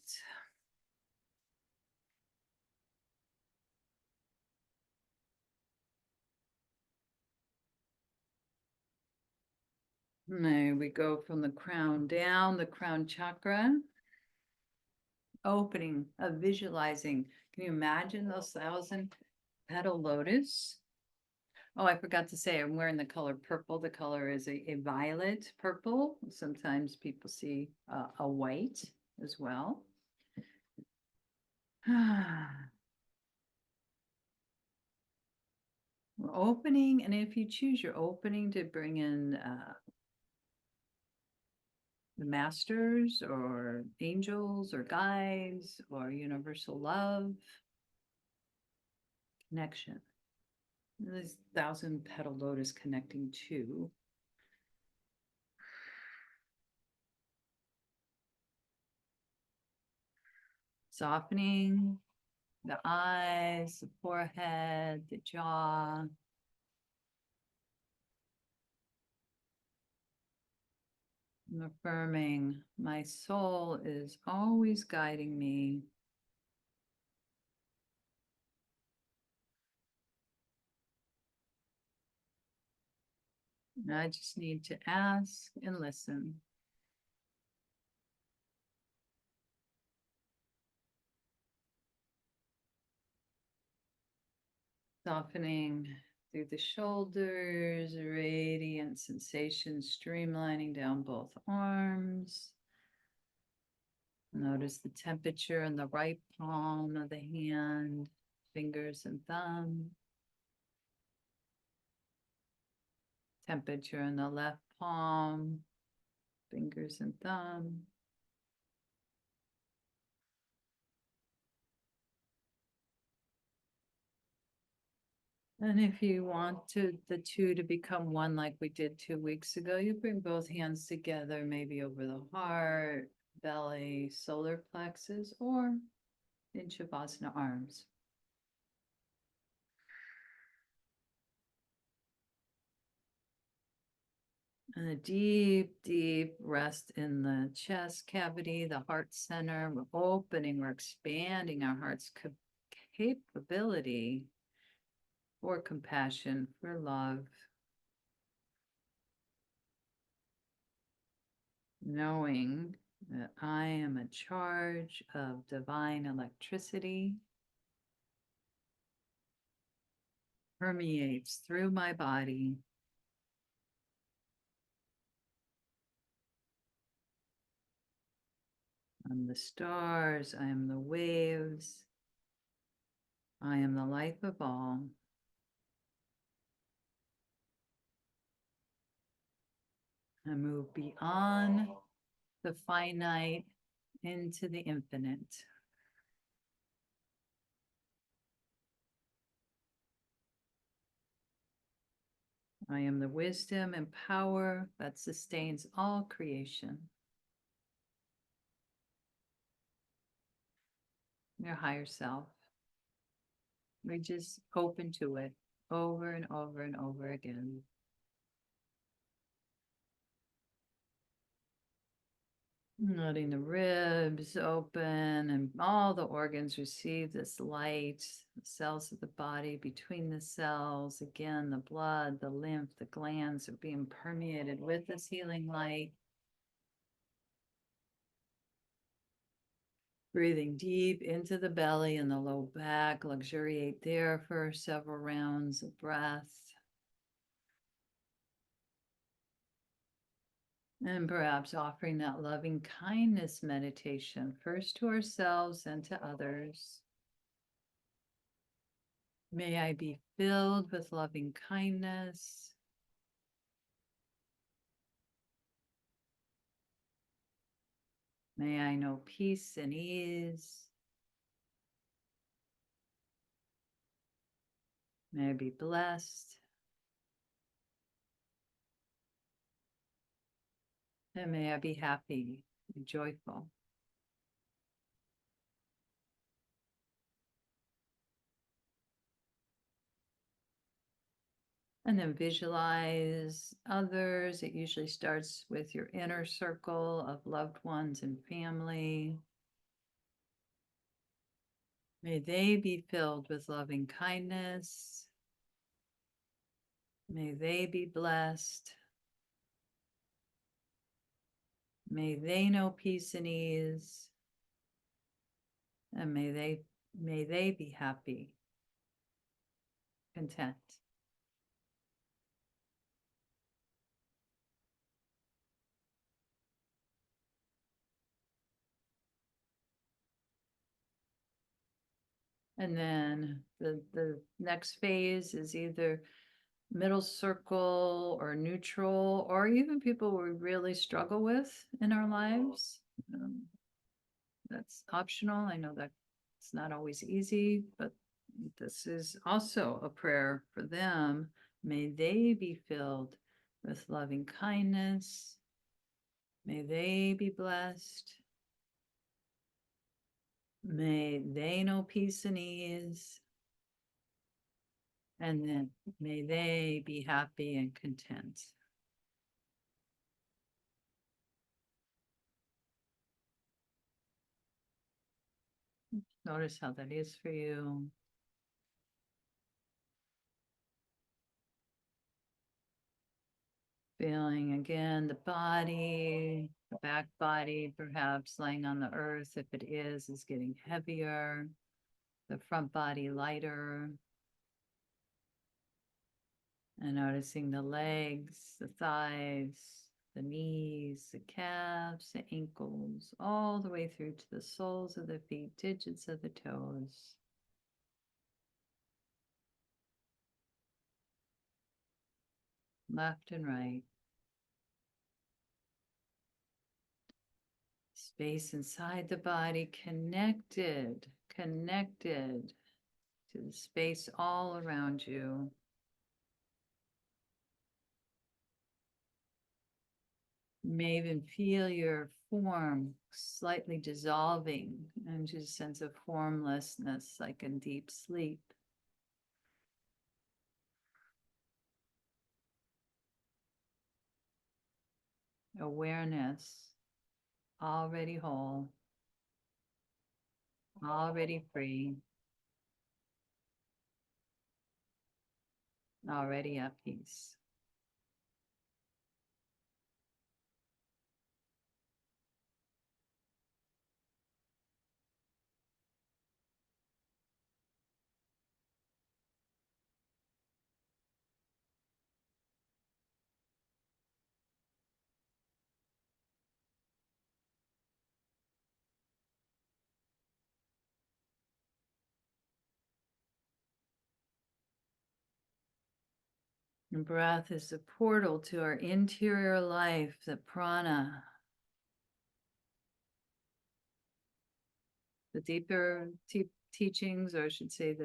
Speaker 2: May we go from the crown down, the crown chakra, opening, visualizing. Can you imagine those 1,000-petal lotus? Oh, I forgot to say, I'm wearing the color purple. The color is a violet purple. Sometimes people see a white as well. We're opening, and if you choose, you're opening to bring in the masters or angels or guides or universal love, connection. This 1,000-petal lotus connecting to. Softening the eyes, the forehead, the jaw. I'm affirming my soul is always guiding me. And I just need to ask and listen. Softening through the shoulders, radiant sensation streamlining down both arms. Notice the temperature in the right palm of the hand, fingers and thumb. Temperature in the left palm, fingers and thumb. And if you want the two to become one like we did 2 weeks ago, you bring both hands together, maybe over the heart, belly, solar plexus, or in Shavasana arms.
Speaker 1: And a deep, deep rest in the chest cavity, the heart center. We're opening, we're expanding our heart's capability for compassion, for love, knowing that I am a charge of divine electricity, permeates through my body. I'm the stars, I am the waves, I am the life of all. I move beyond the finite into the infinite. I am the wisdom and power that sustains all creation. Your higher self. We just open to it over and over and over again. Letting the ribs open and all the organs receive this light, the cells of the body, between the cells, again, the blood, the lymph, the glands are being permeated with this healing light. Breathing deep into the belly and the low back, luxuriate there for several rounds of breath. And perhaps offering that loving kindness meditation, first to ourselves and to others. May I be filled with loving kindness. May I know peace and ease. May I be blessed. And may I be happy and joyful. And then visualize others. It usually starts with your inner circle of loved ones and family. May they be filled with loving kindness. May they be blessed. May they know peace and ease. And may they be happy, content. And then the next phase is either middle circle or neutral, or even people we really struggle with in our lives. That's optional. I know that it's not always easy, but this is also a prayer for them. May they be filled with loving kindness. May they be blessed. May they know peace and ease. And then may they be happy and content. Notice how that is for you. Feeling again the body, the back body, perhaps laying on the earth, if it is getting heavier. The front body lighter. And noticing the legs, the thighs, the knees, the calves, the ankles, all the way through to the soles of the feet, digits of the toes. Left and right. Space inside the body, connected to the space all around you. You may even feel your form slightly dissolving into a sense of formlessness, like in deep sleep. awareness, already whole, already free, already at peace. And breath is the portal to our interior life, the prana. The deeper teachings, or I should say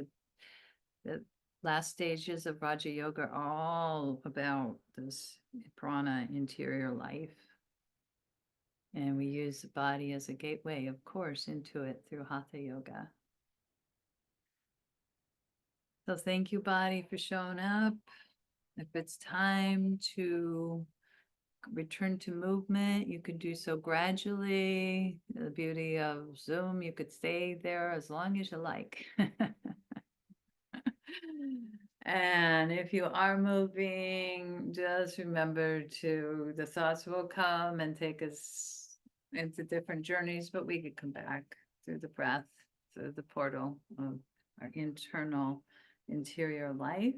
Speaker 1: the last stages of Raja Yoga are all about this prana interior life. And we use the body as a gateway, of course, into it through Hatha Yoga. So thank you, body, for showing up. If it's time to return to movement, you could do so gradually. The beauty of Zoom, you could stay there as long as you like. And if you are moving, just remember the thoughts will come and take us into different journeys, but we could come back through the breath, through the portal of our internal interior life.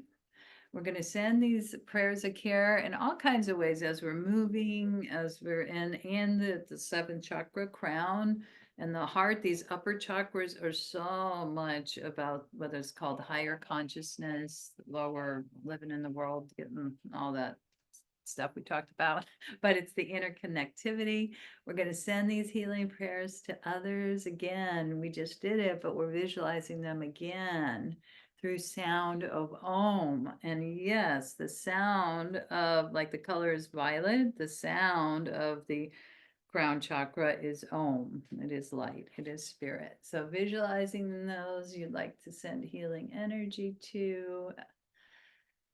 Speaker 1: We're going to send these prayers of care in all kinds of ways as we're moving, as we're in the seventh chakra, crown, and the heart. These upper chakras are so much about whether it's called higher consciousness, lower living in the world, getting all that stuff we talked about, but it's the interconnectivity. We're going to send these healing prayers to others again. We just did it, but we're visualizing them again through sound of Om. And yes, the sound of, like, the color is violet, the sound of the crown chakra is Om. It is light, it is spirit. So visualizing those you'd like to send healing energy to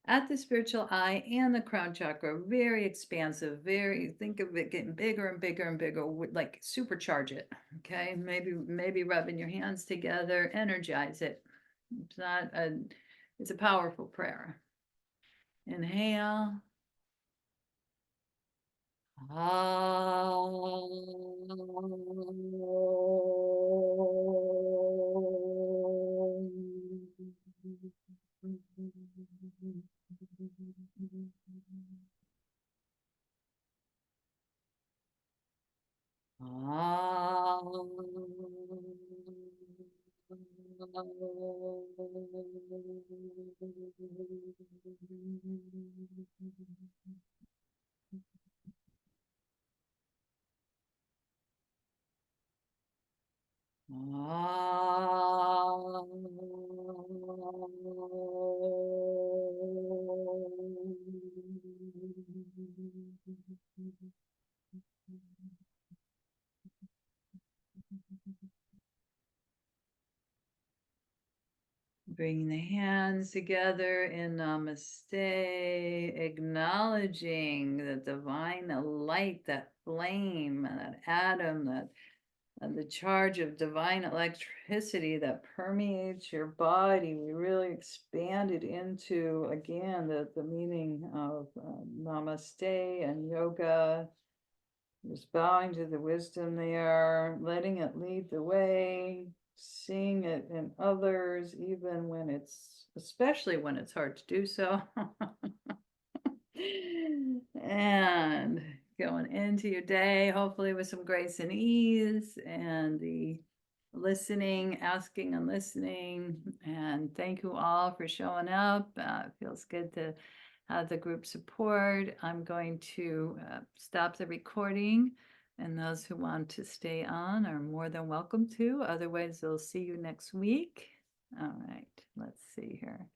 Speaker 1: at the spiritual eye and the crown chakra, very expansive, very, think of it getting bigger and bigger and bigger, like supercharge it. Okay, maybe rubbing your hands together, energize it. It's a powerful prayer. Inhale. Bringing the hands together in Namaste, acknowledging the divine light, that flame, that atom, that the charge of divine electricity that permeates your body. We really expanded into, again, the meaning of Namaste and yoga. Just bowing to the wisdom there, letting it lead the way, seeing it in others, even when especially when it's hard to do so. And going into your day, hopefully with some grace and ease, and the listening, asking and listening. And thank you all for showing up. It feels good to have the group support. I'm going to stop the recording, and those who want to stay on are more than welcome to. Otherwise, they'll see you next week. All right, let's see here.